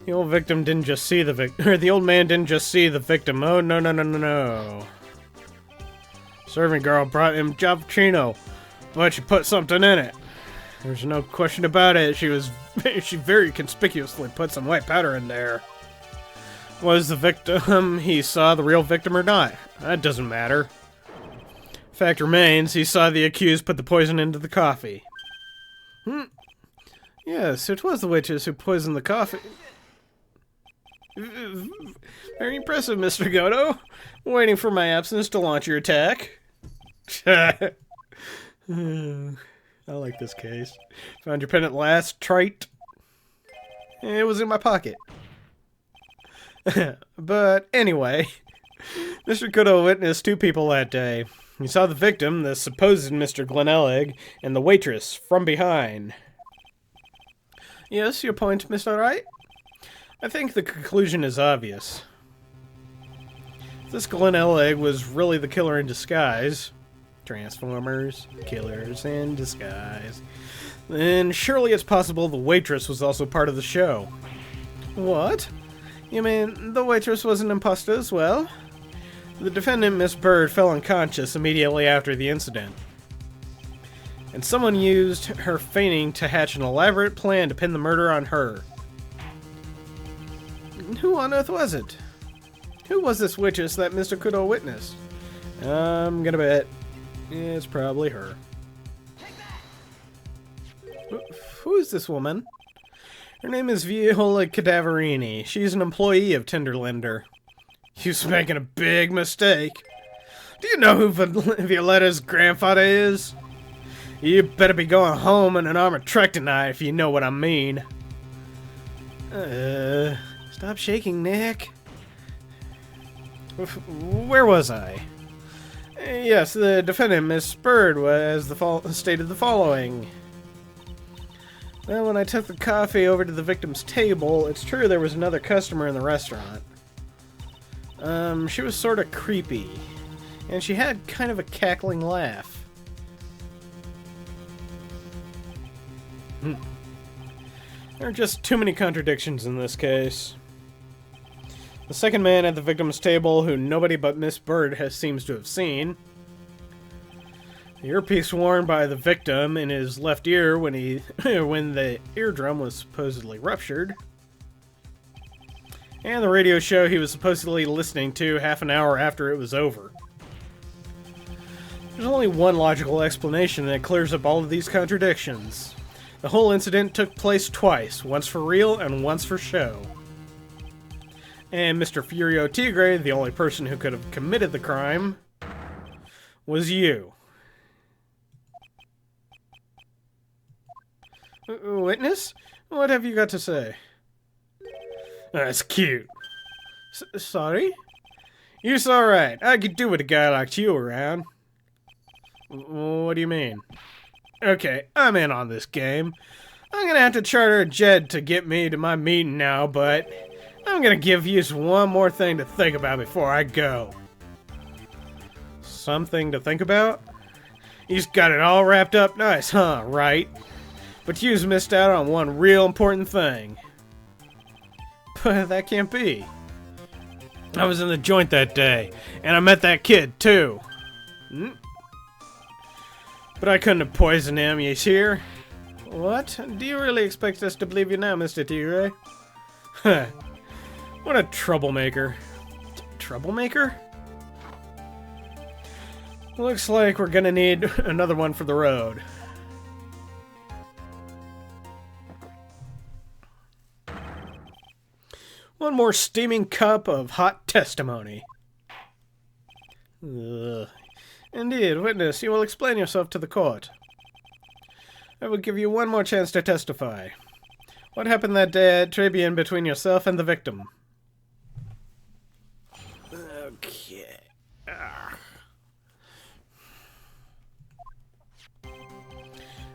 The old victim didn't just see the the old man didn't just see the victim. Oh no no no no no. Serving girl brought him cappuccino, but she put something in it. There's no question about it. She very conspicuously put some white powder in there. Was the victim he saw the real victim or not? That doesn't matter. Fact remains, he saw the accused put the poison into the coffee. Yes, it was the witches who poisoned the coffee. Very impressive, Mr. Godo. Waiting for my absence to launch your attack. I like this case. Found your pen at last, trite. It was in my pocket. But anyway, Mr. Kudo witnessed two people that day. He saw the victim, the supposed Mr. Glenelg, and the waitress from behind. Yes, your point, Mr. Wright? I think the conclusion is obvious. If this Glenelg was really the killer in disguise, Transformers, killers in disguise, then surely it's possible the waitress was also part of the show. What? You mean the waitress was an imposter as well? The defendant, Miss Bird, fell unconscious immediately after the incident. And someone used her fainting to hatch an elaborate plan to pin the murder on her. Who on earth was it? Who was this witness that Mr. Kudo witnessed? I'm gonna bet it's probably her. Who is this woman? Her name is Viola Cadaverini. She's an employee of Tinderlender. You're making a big mistake. Do you know who Violetta's grandfather is? You better be going home in an armored truck tonight if you know what I mean. Stop shaking, Nick. Where was I? Yes, the defendant, Miss Bird, stated the following. Well, when I took the coffee over to the victim's table, it's true there was another customer in the restaurant. She was sort of creepy, and she had kind of a cackling laugh. There are just too many contradictions in this case. The second man at the victim's table, who nobody but Miss Bird seems to have seen. The earpiece worn by the victim in his left ear when the eardrum was supposedly ruptured. And the radio show he was supposedly listening to half an hour after it was over. There's only one logical explanation that clears up all of these contradictions. The whole incident took place twice, once for real and once for show. And Mr. Furio Tigre, the only person who could have committed the crime, was you. Witness? What have you got to say? That's cute. Sorry? You're alright. I could do with a guy like you around. What do you mean? Okay, I'm in on this game. I'm gonna have to charter a jet to get me to my meeting now, but I'm gonna give you one more thing to think about before I go. Something to think about? He's got it all wrapped up nice, huh, Wright? But you've missed out on one real important thing. But that can't be. I was in the joint that day, and I met that kid, too. But I couldn't have poisoned him, you hear? What? Do you really expect us to believe you now, Mr. Tigre? Huh. What a troublemaker. Troublemaker? Looks like we're gonna need another one for the road. One more steaming cup of hot testimony. Ugh. Indeed, witness, you will explain yourself to the court. I will give you one more chance to testify. What happened that day at Tribune between yourself and the victim? Okay.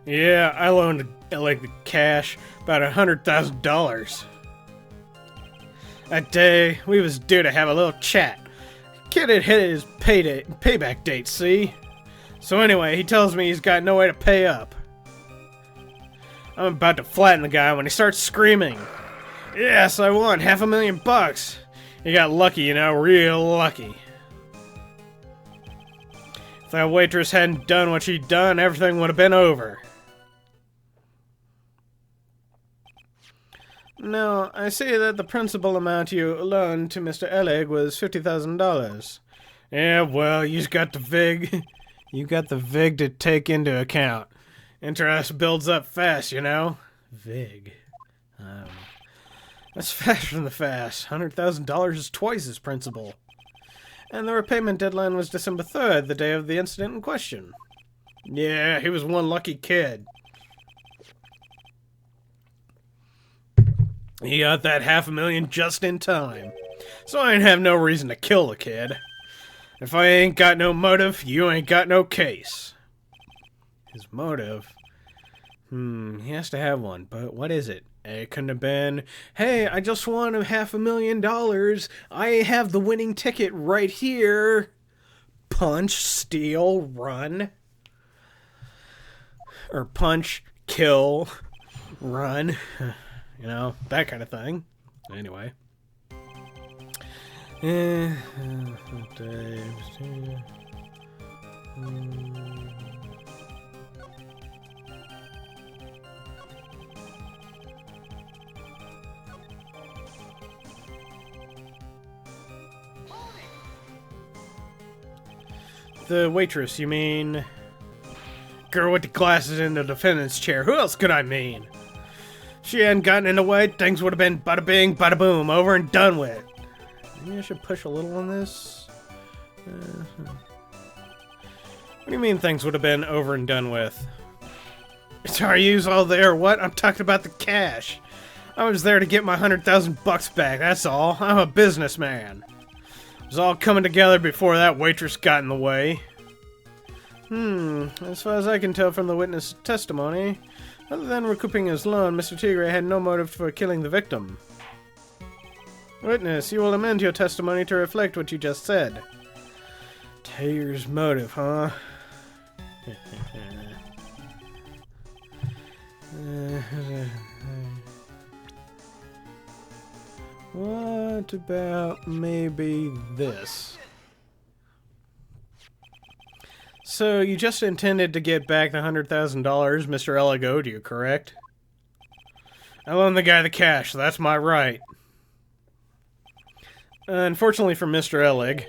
Yeah, I loaned like the cash about $100,000. That day, we was due to have a little chat. Kid had hit his payback date, see? So anyway, he tells me he's got no way to pay up. I'm about to flatten the guy when he starts screaming. Yes, I won $500,000. He got lucky, you know, real lucky. If that waitress hadn't done what she'd done, everything would have been over. No, I see that the principal amount you loaned to Mr. Ellig was $50,000. Yeah, well, you got the VIG. You got the VIG to take into account. Interest builds up fast, you know? VIG. That's faster than the fast. $100,000 is twice his principal. And the repayment deadline was December 3rd, the day of the incident in question. Yeah, he was one lucky kid. He got that $500,000 just in time. So I ain't have no reason to kill the kid. If I ain't got no motive, you ain't got no case. His motive? He has to have one, but what is it? It couldn't have been, hey, I just won $500,000. I have the winning ticket right here. Punch, steal, run. Or punch, kill, run. You know, that kind of thing. Anyway. The waitress, you mean? Girl with the glasses in the defendant's chair. Who else could I mean? If she hadn't gotten in the way, things would have been bada bing, bada boom, over and done with. Maybe I should push a little on this. What do you mean things would have been over and done with? Sorry, you's all there. What? I'm talking about the cash. I was there to get my $100,000 back. That's all. I'm a businessman. It was all coming together before that waitress got in the way. As far as I can tell from the witness testimony, other than recouping his loan, Mr. Tigre had no motive for killing the victim. Witness, you will amend your testimony to reflect what you just said. Tigre's motive, huh? What about maybe this? So, you just intended to get back the $100,000 Mr. Ellig owed you, correct? I loaned the guy the cash, so that's my right. Unfortunately for Mr. Ellig,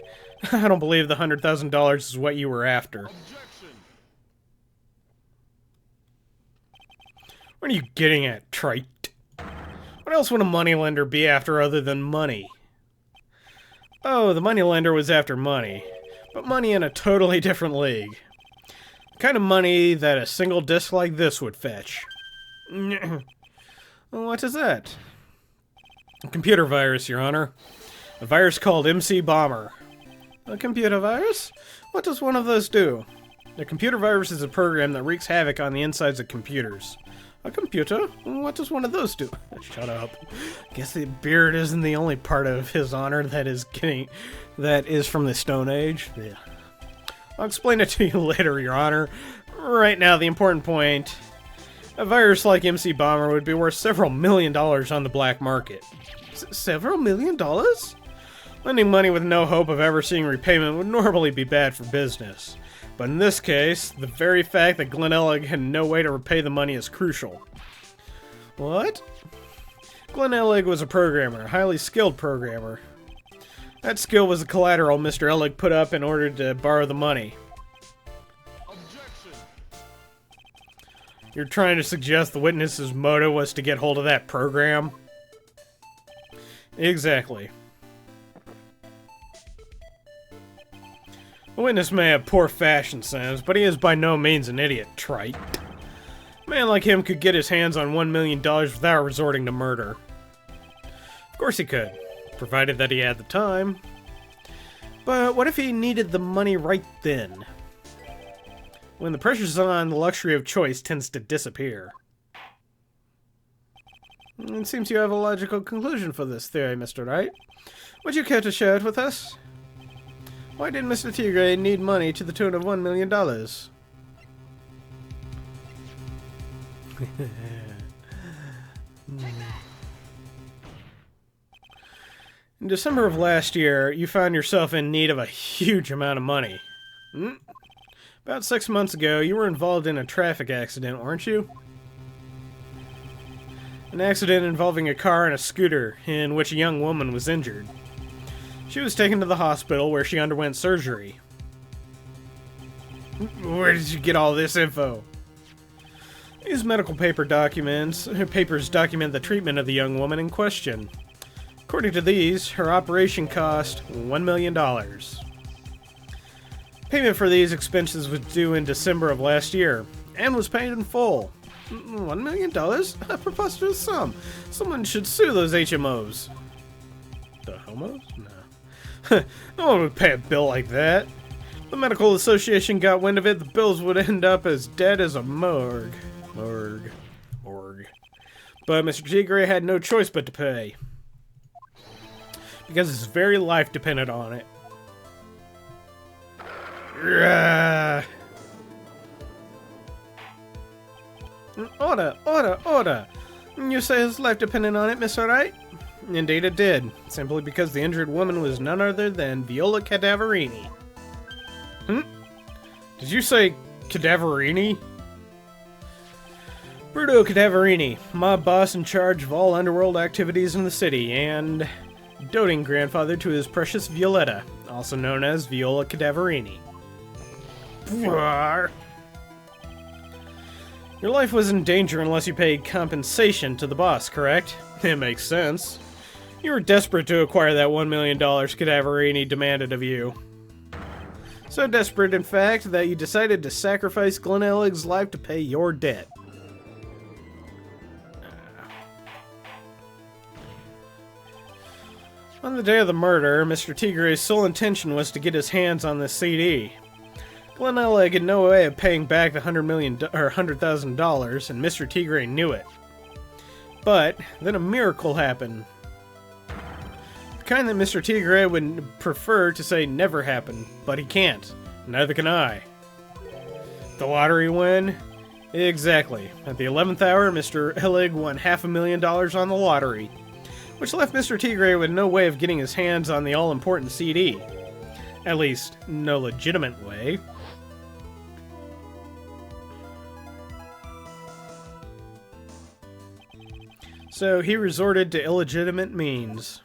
I don't believe the $100,000 is what you were after. What are you getting at, trite? What else would a moneylender be after other than money? Oh, the moneylender was after money. But money in a totally different league. The kind of money that a single disc like this would fetch. What is that? A computer virus, Your Honor. A virus called MC Bomber. A computer virus? What does one of those do? A computer virus is a program that wreaks havoc on the insides of computers. A computer? What does one of those do? Shut up. Guess the beard isn't the only part of his honor that is from the Stone Age. Yeah. I'll explain it to you later, Your Honor. Right now, the important point. A virus like MC Bomber would be worth several $1 million on the black market. Several $1 million? Lending money with no hope of ever seeing repayment would normally be bad for business. But in this case, the very fact that Glenn Ellig had no way to repay the money is crucial. What? Glenn Ellig was a programmer, a highly skilled programmer. That skill was the collateral Mr. Ellig put up in order to borrow the money. Objection. You're trying to suggest the witness's motive was to get hold of that program? Exactly. The witness may have poor fashion sense, but he is by no means an idiot, trite. A man like him could get his hands on $1 million without resorting to murder. Of course he could, provided that he had the time. But what if he needed the money right then? When the pressure's on, the luxury of choice tends to disappear. It seems you have a logical conclusion for this theory, Mr. Wright. Would you care to share it with us? Why did Mr. Tigre need money to the tune of $1 million? In December of last year, you found yourself in need of a huge amount of money. About 6 months ago, you were involved in a traffic accident, weren't you? An accident involving a car and a scooter, in which a young woman was injured. She was taken to the hospital where she underwent surgery. Where did you get all this info? These medical papers document the treatment of the young woman in question. According to these, her operation cost $1 million. Payment for these expenses was due in December of last year, and was paid in full. $1 million? A preposterous sum. Someone should sue those HMOs. The homos? No. No one would pay a bill like that. If the medical association got wind of it, the bills would end up as dead as a morgue. Morgue. But Mr. Tigre had no choice but to pay. Because his very life depended on it. Order! You say his life depended on it, Mr. Wright? Indeed it did, simply because the injured woman was none other than Viola Cadaverini. Did you say Cadaverini? Bruto Cadaverini, mob boss in charge of all underworld activities in the city, and doting grandfather to his precious Violetta, also known as Viola Cadaverini. Your life was in danger unless you paid compensation to the boss, correct? It makes sense. You were desperate to acquire that $1 million Cadaverini demanded of you. So desperate, in fact, that you decided to sacrifice Glenn Ellig's life to pay your debt. On the day of the murder, Mr. Tigre's sole intention was to get his hands on this CD. Glenn Ellig had no way of paying back the $100,000, and Mr. Tigre knew it. But then a miracle happened. The kind that Mr. Tigre would prefer to say never happened, but he can't. Neither can I. The lottery win? Exactly. At the 11th hour, Mr. Ellig won $500,000 on the lottery, which left Mr. Tigre with no way of getting his hands on the all-important CD. At least, no legitimate way. So he resorted to illegitimate means.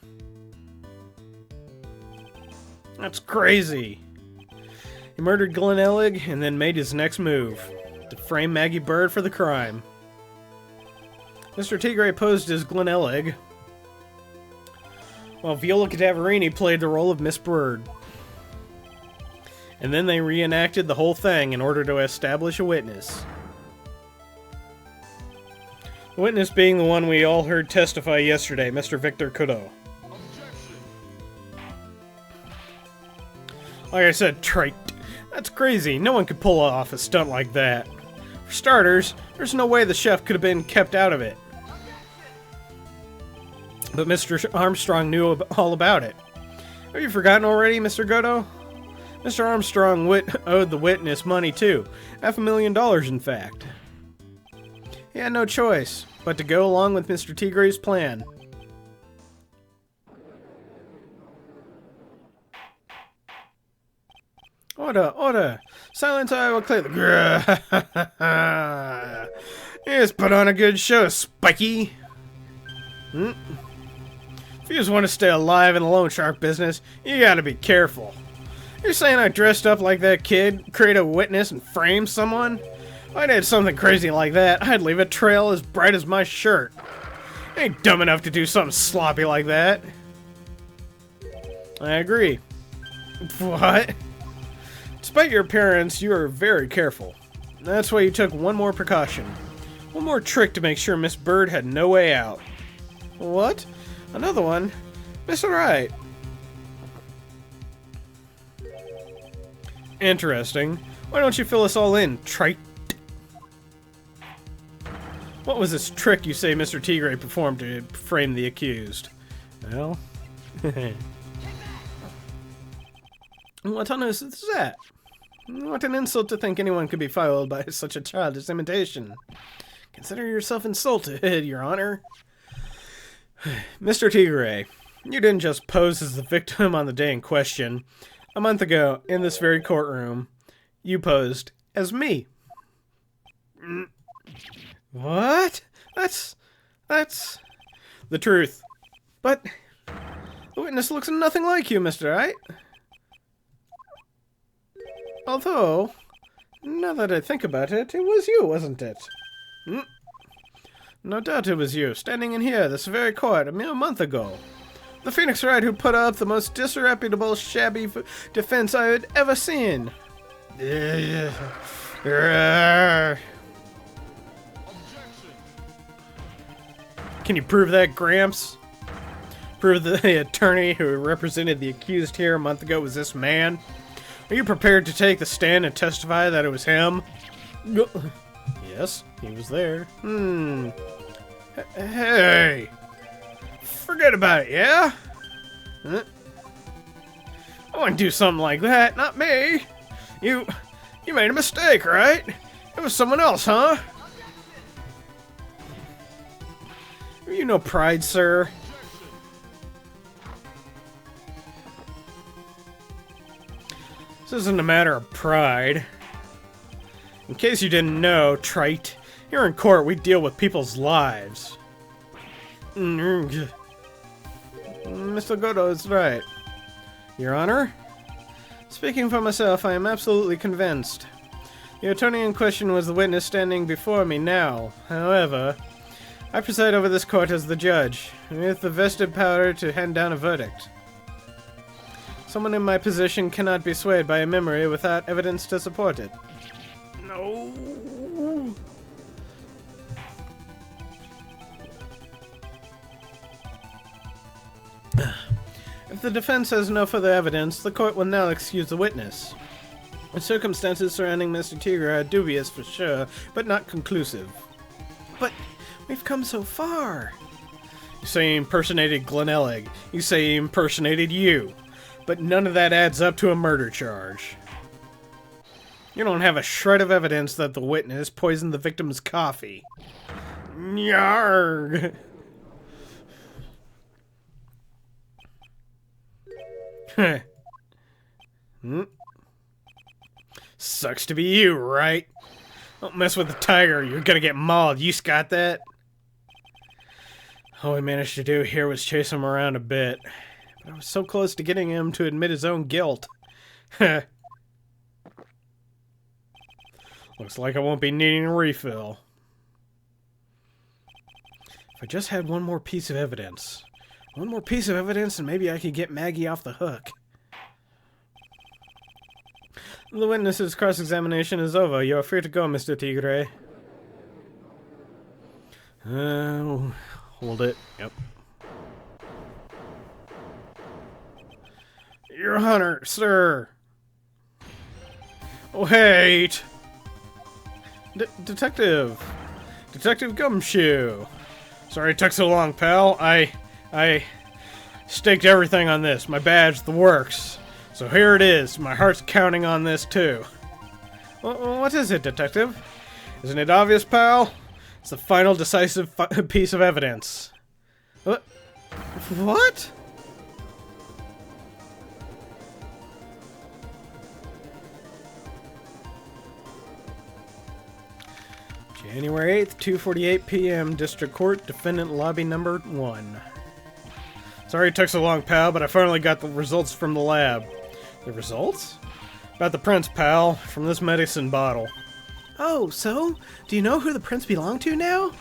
That's crazy. He murdered Glenn Ellig and then made his next move, to frame Maggie Bird for the crime. Mr. Tigre posed as Glenn Ellig, while Viola Cadaverini played the role of Miss Bird. And then they reenacted the whole thing in order to establish a witness. The witness being the one we all heard testify yesterday, Mr. Victor Cotto. Like I said, trite. That's crazy. No one could pull off a stunt like that. For starters, there's no way the chef could have been kept out of it. But Mr. Armstrong knew all about it. Have you forgotten already, Mr. Godo? Mr. Armstrong owed the witness money too. $500,000, in fact. He had no choice but to go along with Mr. Tigre's plan. Order, order! Silence, I will clear the... Yes, put on a good show, Spiky! If you just want to stay alive in the loan shark business, you gotta be careful. You're saying I dressed up like that kid, create a witness, and frame someone? If I did something crazy like that, I'd leave a trail as bright as my shirt. I ain't dumb enough to do something sloppy like that. I agree. What? Despite your appearance, you are very careful. That's why you took one more precaution. One more trick to make sure Miss Bird had no way out. What? Another one? Mr. Wright. Interesting. Why don't you fill us all in, trite? What was this trick you say Mr. Tigre performed to frame the accused? Well... What on earth is that? What an insult to think anyone could be foiled by such a childish imitation. Consider yourself insulted, Your Honor. Mr. Tigre, you didn't just pose as the victim on the day in question. A month ago, in this very courtroom, you posed as me. What? That's the truth. But the witness looks nothing like you, Mr. Wright. Although, now that I think about it, it was you, wasn't it? No doubt it was you, standing in here, this very court, a mere month ago. The Phoenix Wright who put up the most disreputable, shabby defense I had ever seen. Can you prove that, Gramps? Prove the attorney who represented the accused here a month ago was this man? Are you prepared to take the stand and testify that it was him? Yes, he was there. Hey! Forget about it, yeah? Huh? I wouldn't do something like that, not me. You made a mistake, right? It was someone else, huh? Have you no pride, sir? This isn't a matter of pride. In case you didn't know, trite, here in court we deal with people's lives. Mr. Godo is right. Your Honor? Speaking for myself, I am absolutely convinced. The attorney in question was the witness standing before me now. However, I preside over this court as the judge, with the vested power to hand down a verdict. Someone in my position cannot be swayed by a memory without evidence to support it. No. If the defense has no further evidence, the court will now excuse the witness. The circumstances surrounding Mr. Tigre are dubious for sure, but not conclusive. But we've come so far. You say he impersonated Glenelg. You say he impersonated you. But none of that adds up to a murder charge. You don't have a shred of evidence that the witness poisoned the victim's coffee. Yarg! Sucks to be you, right? Don't mess with the tiger, you're gonna get mauled. You got that? All we managed to do here was chase him around a bit. But I was so close to getting him to admit his own guilt. Looks like I won't be needing a refill. If I just had one more piece of evidence. One more piece of evidence and maybe I could get Maggie off the hook. The witness's cross-examination is over. You are free to go, Mr. Tigre. Hold it. Yep. Your Honor, sir. Wait! Detective Gumshoe! Sorry it took so long, pal. I staked everything on this. My badge, the works. So here it is. My heart's counting on this, too. What is it, Detective? Isn't it obvious, pal? It's the final decisive piece of evidence. What? January 8th, 2:48 p.m. District Court, Defendant Lobby Number 1. Sorry it took so long, pal, but I finally got the results from the lab. The results? About the prints, pal, from this medicine bottle. Oh, so? Do you know who the prints belong to now?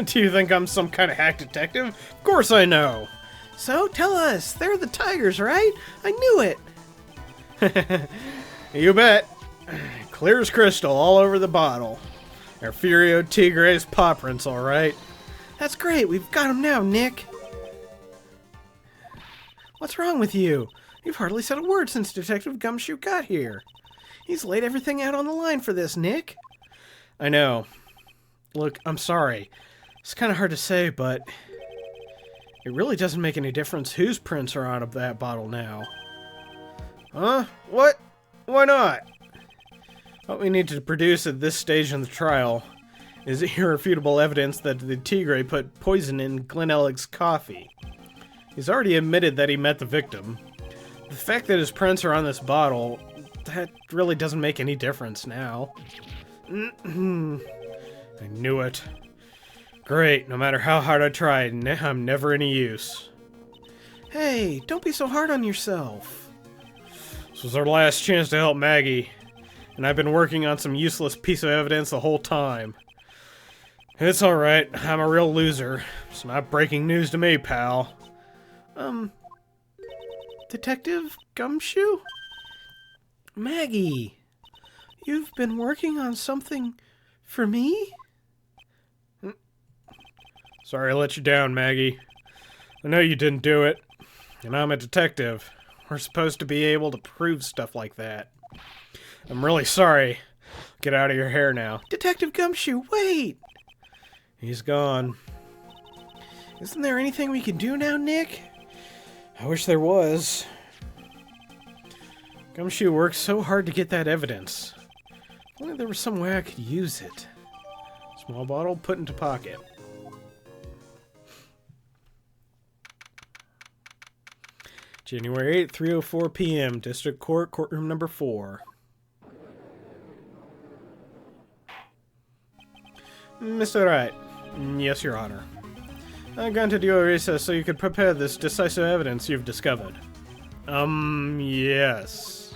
Do you think I'm some kind of hack detective? Of course I know! So, tell us, they're the tigers, right? I knew it! You bet. Clear as crystal all over the bottle. They're Furio Tigre's paw prints, alright. That's great, we've got them now, Nick. What's wrong with you? You've hardly said a word since Detective Gumshoe got here. He's laid everything out on the line for this, Nick. I know. Look, I'm sorry. It's kind of hard to say, but it really doesn't make any difference whose prints are out of that bottle now. Huh? What? Why not? What we need to produce at this stage in the trial is irrefutable evidence that the Tigre put poison in Glenn Ellick's coffee. He's already admitted that he met the victim. The fact that his prints are on this bottle, that really doesn't make any difference now. I knew it. Great, no matter how hard I tried, I'm never any use. Hey, don't be so hard on yourself. This was our last chance to help Maggie, and I've been working on some useless piece of evidence the whole time. It's alright, I'm a real loser. It's not breaking news to me, pal. Detective Gumshoe? Maggie, you've been working on something for me? Sorry I let you down, Maggie. I know you didn't do it, and I'm a detective. We're supposed to be able to prove stuff like that. I'm really sorry. Get out of your hair now. Detective Gumshoe, wait! He's gone. Isn't there anything we can do now, Nick? I wish there was. Gumshoe worked so hard to get that evidence. If only there was some way I could use it. Small bottle, put into pocket. January 8th, 3:04 p.m. District Court, Courtroom Number 4. Mr. Wright. Yes, Your Honor. I granted you a recess so you could prepare this decisive evidence you've discovered. Yes.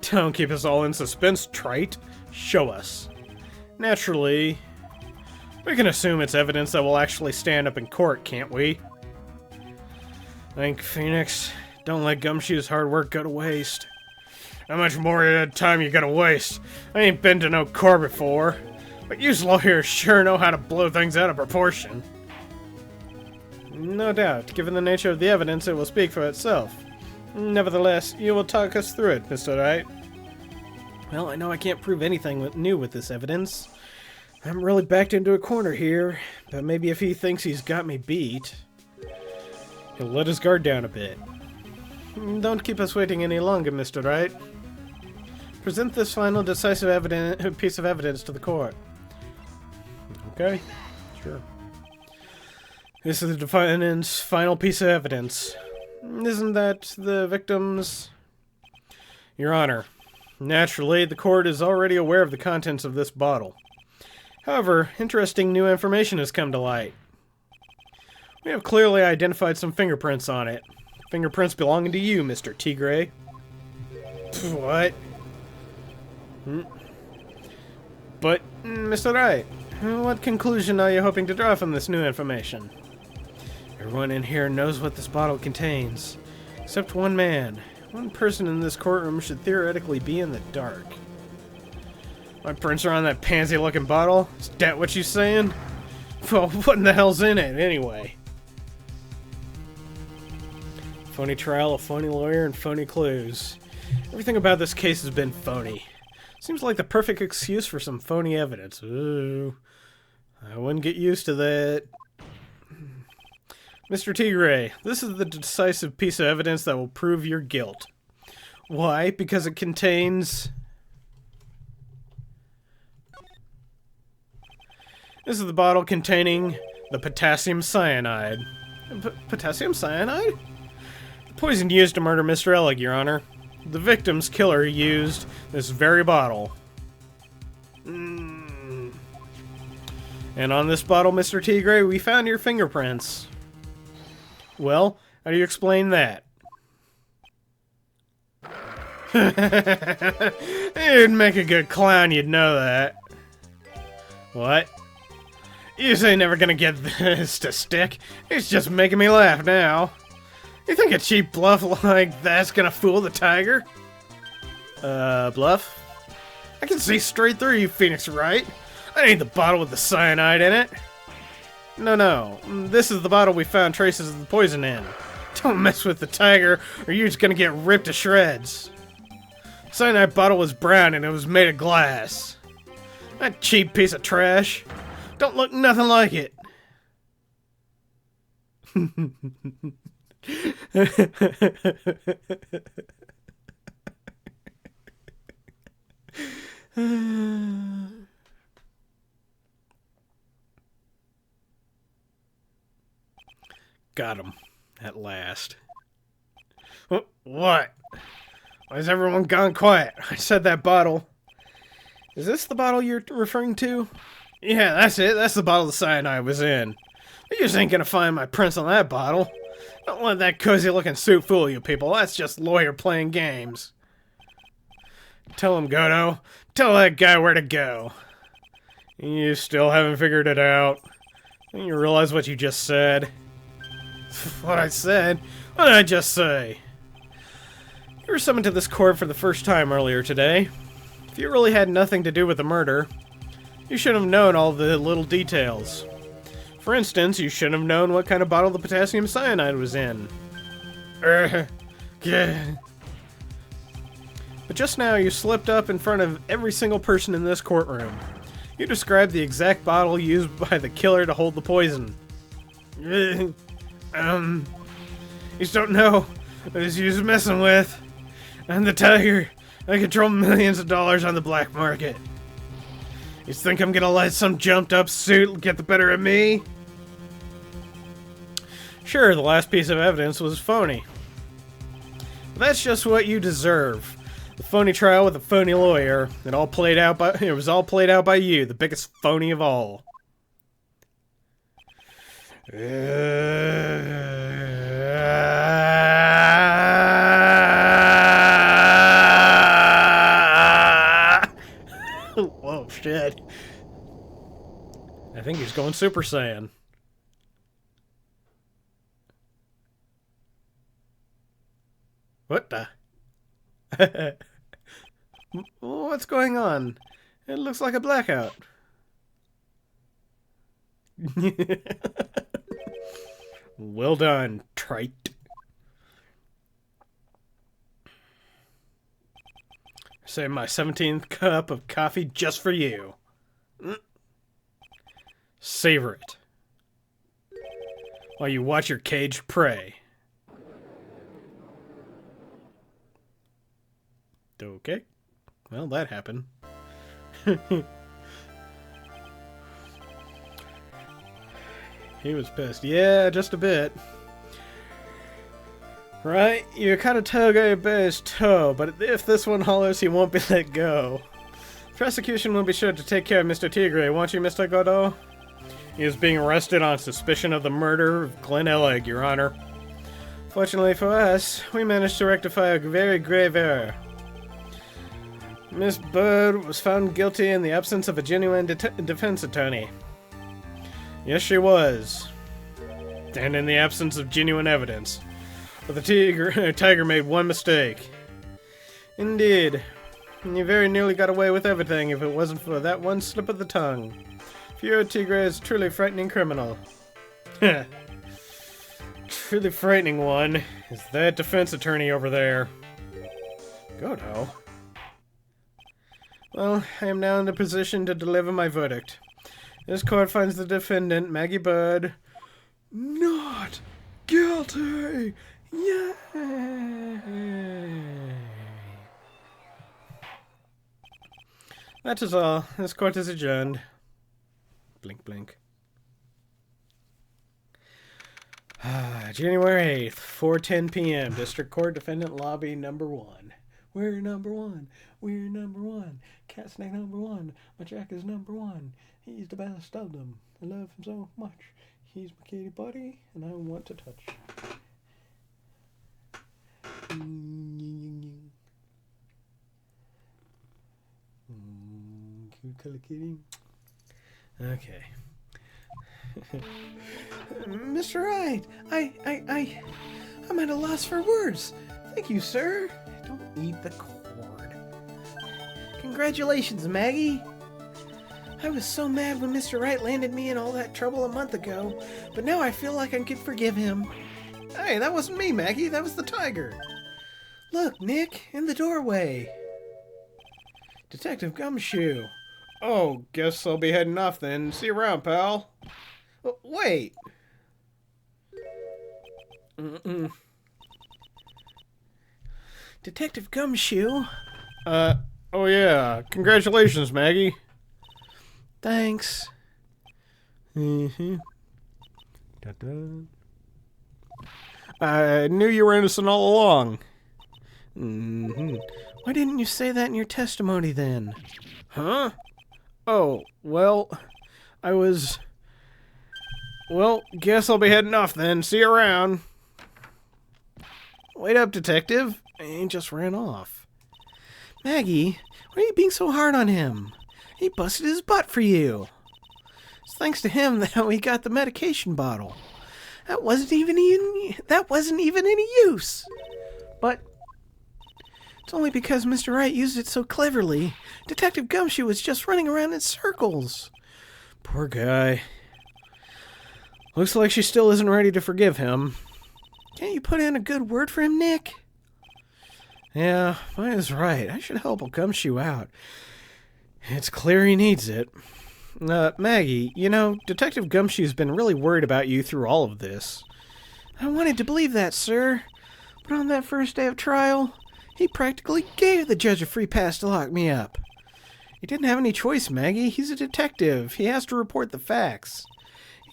Don't keep us all in suspense, trite. Show us. Naturally, we can assume it's evidence that will actually stand up in court, can't we? Think, Phoenix. Don't let Gumshoe's hard work go to waste. How much more time you gonna waste? I ain't been to no court before. But you lawyers sure know how to blow things out of proportion. No doubt. Given the nature of the evidence, it will speak for itself. Nevertheless, you will talk us through it, Mr. Wright. Well, I know I can't prove anything new with this evidence. I'm really backed into a corner here, but maybe if he thinks he's got me beat, he'll let his guard down a bit. Don't keep us waiting any longer, Mr. Wright. Present this final decisive piece of evidence to the court. Okay, sure. This is the defendant's final piece of evidence. Isn't that the victim's? Your Honor, naturally, the court is already aware of the contents of this bottle. However, interesting new information has come to light. We have clearly identified some fingerprints on it. Fingerprints belonging to you, Mr. Tigre. What? But, Mr. Wright, what conclusion are you hoping to draw from this new information? Everyone in here knows what this bottle contains, except one man. One person in this courtroom should theoretically be in the dark. My prints are on that pansy-looking bottle? Is that what you're saying? Well, what in the hell's in it, anyway? Phony trial, a phony lawyer, and phony clues. Everything about this case has been phony. Seems like the perfect excuse for some phony evidence. Ooh, I wouldn't get used to that. Mr. Tigre, this is the decisive piece of evidence that will prove your guilt. Why? Because it contains... This is the bottle containing the potassium cyanide. Potassium cyanide? The poison used to murder Mr. Ellig, Your Honor. The victim's killer used this very bottle. And on this bottle, Mr. Tigre, we found your fingerprints. Well, how do you explain that? You'd make a good clown, you'd know that. What? You ain't never gonna get this to stick. It's just making me laugh now. You think a cheap bluff like that's gonna fool the tiger? Bluff? I can see straight through you, Phoenix Wright. I ain't the bottle with the cyanide in it. No. This is the bottle we found traces of the poison in. Don't mess with the tiger, or you're just gonna get ripped to shreds. The cyanide bottle was brown and it was made of glass. That cheap piece of trash. Don't look nothing like it. Got him. At last. What? Why has everyone gone quiet? I said that bottle. Is this the bottle you're referring to? Yeah, that's it. That's the bottle the cyanide was in. You just ain't gonna find my prints on that bottle. Don't let that cozy-looking suit fool you, people. That's just lawyer playing games. Tell him, Godo. Tell that guy where to go. You still haven't figured it out. Don't you realize what you just said? What I said? What did I just say? You were summoned to this court for the first time earlier today. If you really had nothing to do with the murder, you should have known all the little details. For instance, you should have known what kind of bottle the potassium cyanide was in. Yeah. But just now, you slipped up in front of every single person in this courtroom. You described the exact bottle used by the killer to hold the poison. You just don't know what he's messing with. I'm the tiger. I control millions of dollars on the black market. You think I'm gonna let some jumped up suit get the better of me? Sure, the last piece of evidence was phony. But that's just what you deserve. The phony trial with a phony lawyer. It was all played out by you, the biggest phony of all. Whoa, shit. I think he's going Super Saiyan. What the? What's going on? It looks like a blackout. Well done, trite. Save my 17th cup of coffee just for you. Savor it while you watch your caged prey. Okay. Well, that happened. He was pissed. Yeah, just a bit. Right? You kind of tug at his toe, but if this one hollers, he won't be let go. Prosecution will be sure to take care of Mr. Tigre, won't you, Mr. Godot? He is being arrested on suspicion of the murder of Glenn Ellig, Your Honor. Fortunately for us, we managed to rectify a very grave error. Miss Bird was found guilty in the absence of a genuine defense attorney. Yes, she was. And in the absence of genuine evidence. But the tiger made one mistake. Indeed. And you very nearly got away with everything if it wasn't for that one slip of the tongue. Fiora Tigre is a truly frightening criminal. Truly frightening one is that defense attorney over there. Go to. Well, I am now in the position to deliver my verdict. This court finds the defendant, Maggie Bird, not guilty. Yay! That is all. This court is adjourned. Blink, blink. January 8th, 4:10 p.m. District Court Defendant Lobby number 1. We're number 1. We're number 1. Cat Snake number 1. My Jack is number 1. He's the best of them. I love him so much. He's my kitty buddy, and I want to touch. Cute color kitty. Okay. Mr. Wright, I'm at a loss for words. Thank you, sir. Don't eat the cord. Congratulations, Maggie. I was so mad when Mr. Wright landed me in all that trouble a month ago, but now I feel like I can forgive him. Hey, that wasn't me, Maggie. That was the tiger. Look, Nick, in the doorway. Detective Gumshoe. Oh, guess I'll be heading off then. See you around, pal. Wait. Detective Gumshoe? Oh yeah. Congratulations, Maggie. Thanks. I knew you were innocent all along. Why didn't you say that in your testimony then? Huh? Oh, well, I was... Well, guess I'll be heading off then. See you around. Wait up, detective. He just ran off. Maggie, why are you being so hard on him? He busted his butt for you. It's thanks to him that we got the medication bottle. That wasn't even any use. But it's only because Mr. Wright used it so cleverly. Detective Gumshoe was just running around in circles. Poor guy. Looks like she still isn't ready to forgive him. Can't you put in a good word for him, Nick? Yeah, mine is right. I should help Gumshoe out. It's clear he needs it. Maggie, you know, Detective Gumshoe's been really worried about you through all of this. I wanted to believe that, sir. But on that first day of trial, he practically gave the judge a free pass to lock me up. He didn't have any choice, Maggie. He's a detective. He has to report the facts.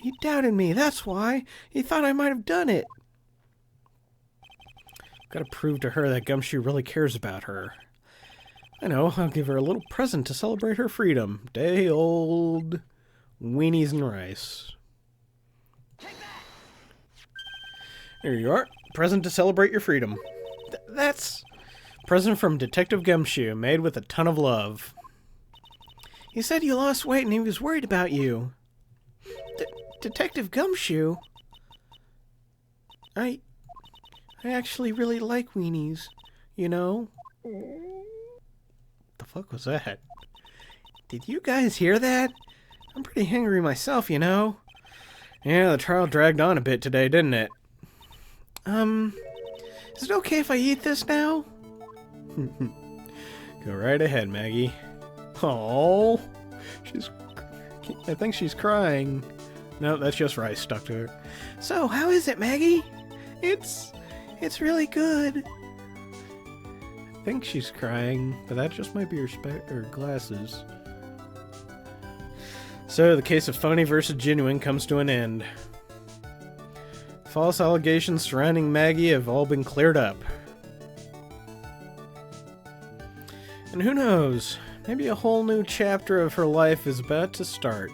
He doubted me, that's why. He thought I might have done it. Gotta prove to her that Gumshoe really cares about her. I know, I'll give her a little present to celebrate her freedom. Day old weenies and rice. Here you are. Present to celebrate your freedom. That's present from Detective Gumshoe, made with a ton of love. He said you lost weight and he was worried about you. Detective Gumshoe? I actually really like weenies, you know? The fuck was that? Did you guys hear that? I'm pretty hungry myself, you know? Yeah, the trial dragged on a bit today, didn't it? Is it okay if I eat this now? Go right ahead, Maggie. Oh, I think she's crying. No, that's just rice stuck to her. So, how is it, Maggie? It's really good. I think she's crying, but that just might be her glasses. So, the case of phony versus genuine comes to an end. False allegations surrounding Maggie have all been cleared up. And who knows, maybe a whole new chapter of her life is about to start.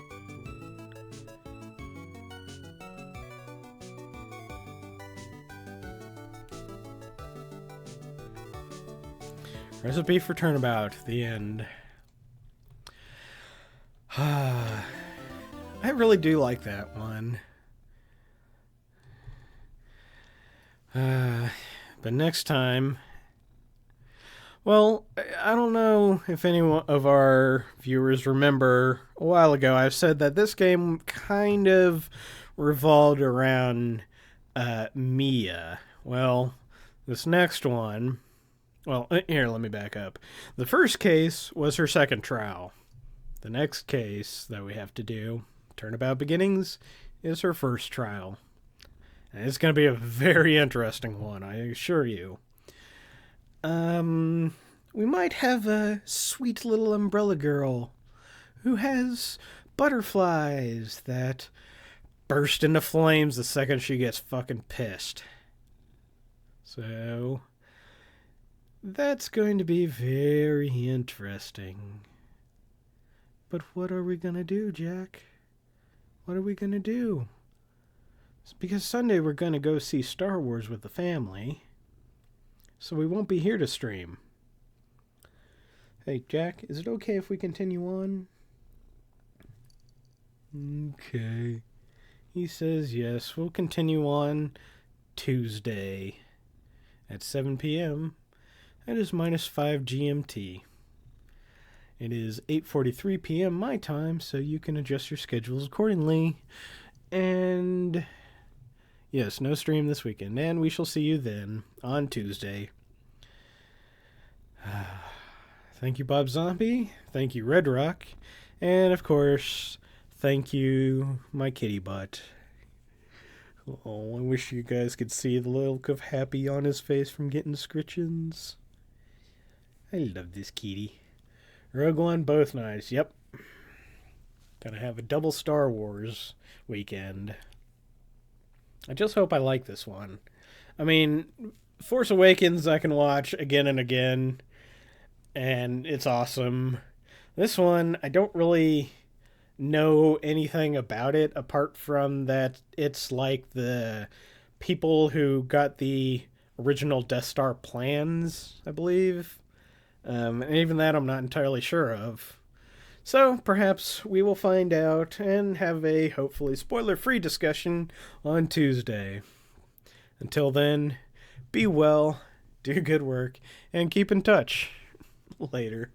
Recipe for Turnabout, the end. I really do like that one. But next time... Well, I don't know if any of our viewers remember, a while ago I've said that this game kind of revolved around Mia. Well, this next one... Well, here, let me back up. The first case was her second trial. The next case that we have to do, Turnabout Beginnings, is her first trial. And it's going to be a very interesting one, I assure you. We might have a sweet little umbrella girl who has butterflies that burst into flames the second she gets fucking pissed. So, that's going to be very interesting. But what are we going to do, Jack? What are we going to do? It's because Sunday we're going to go see Star Wars with the family, so we won't be here to stream. Hey, Jack, is it okay if we continue on? Okay. He says yes, we'll continue on Tuesday at 7 p.m. That is -5 GMT. It is 8:43 p.m. my time, so you can adjust your schedules accordingly. And yes, no stream this weekend, and we shall see you then on Tuesday. Thank you, Bob Zombie. Thank you, Red Rock. And, of course, thank you, my kitty butt. Oh, I wish you guys could see the look of happy on his face from getting scritchins. I love this kitty. Rogue One, both nice. Yep. Gonna have a double Star Wars weekend. I just hope I like this one. I mean, Force Awakens I can watch again and again, and it's awesome. This one, I don't really know anything about it apart from that it's like the people who got the original Death Star plans, I believe. And even that I'm not entirely sure of. So perhaps we will find out and have a hopefully spoiler-free discussion on Tuesday. Until then, be well, do good work, and keep in touch. Later.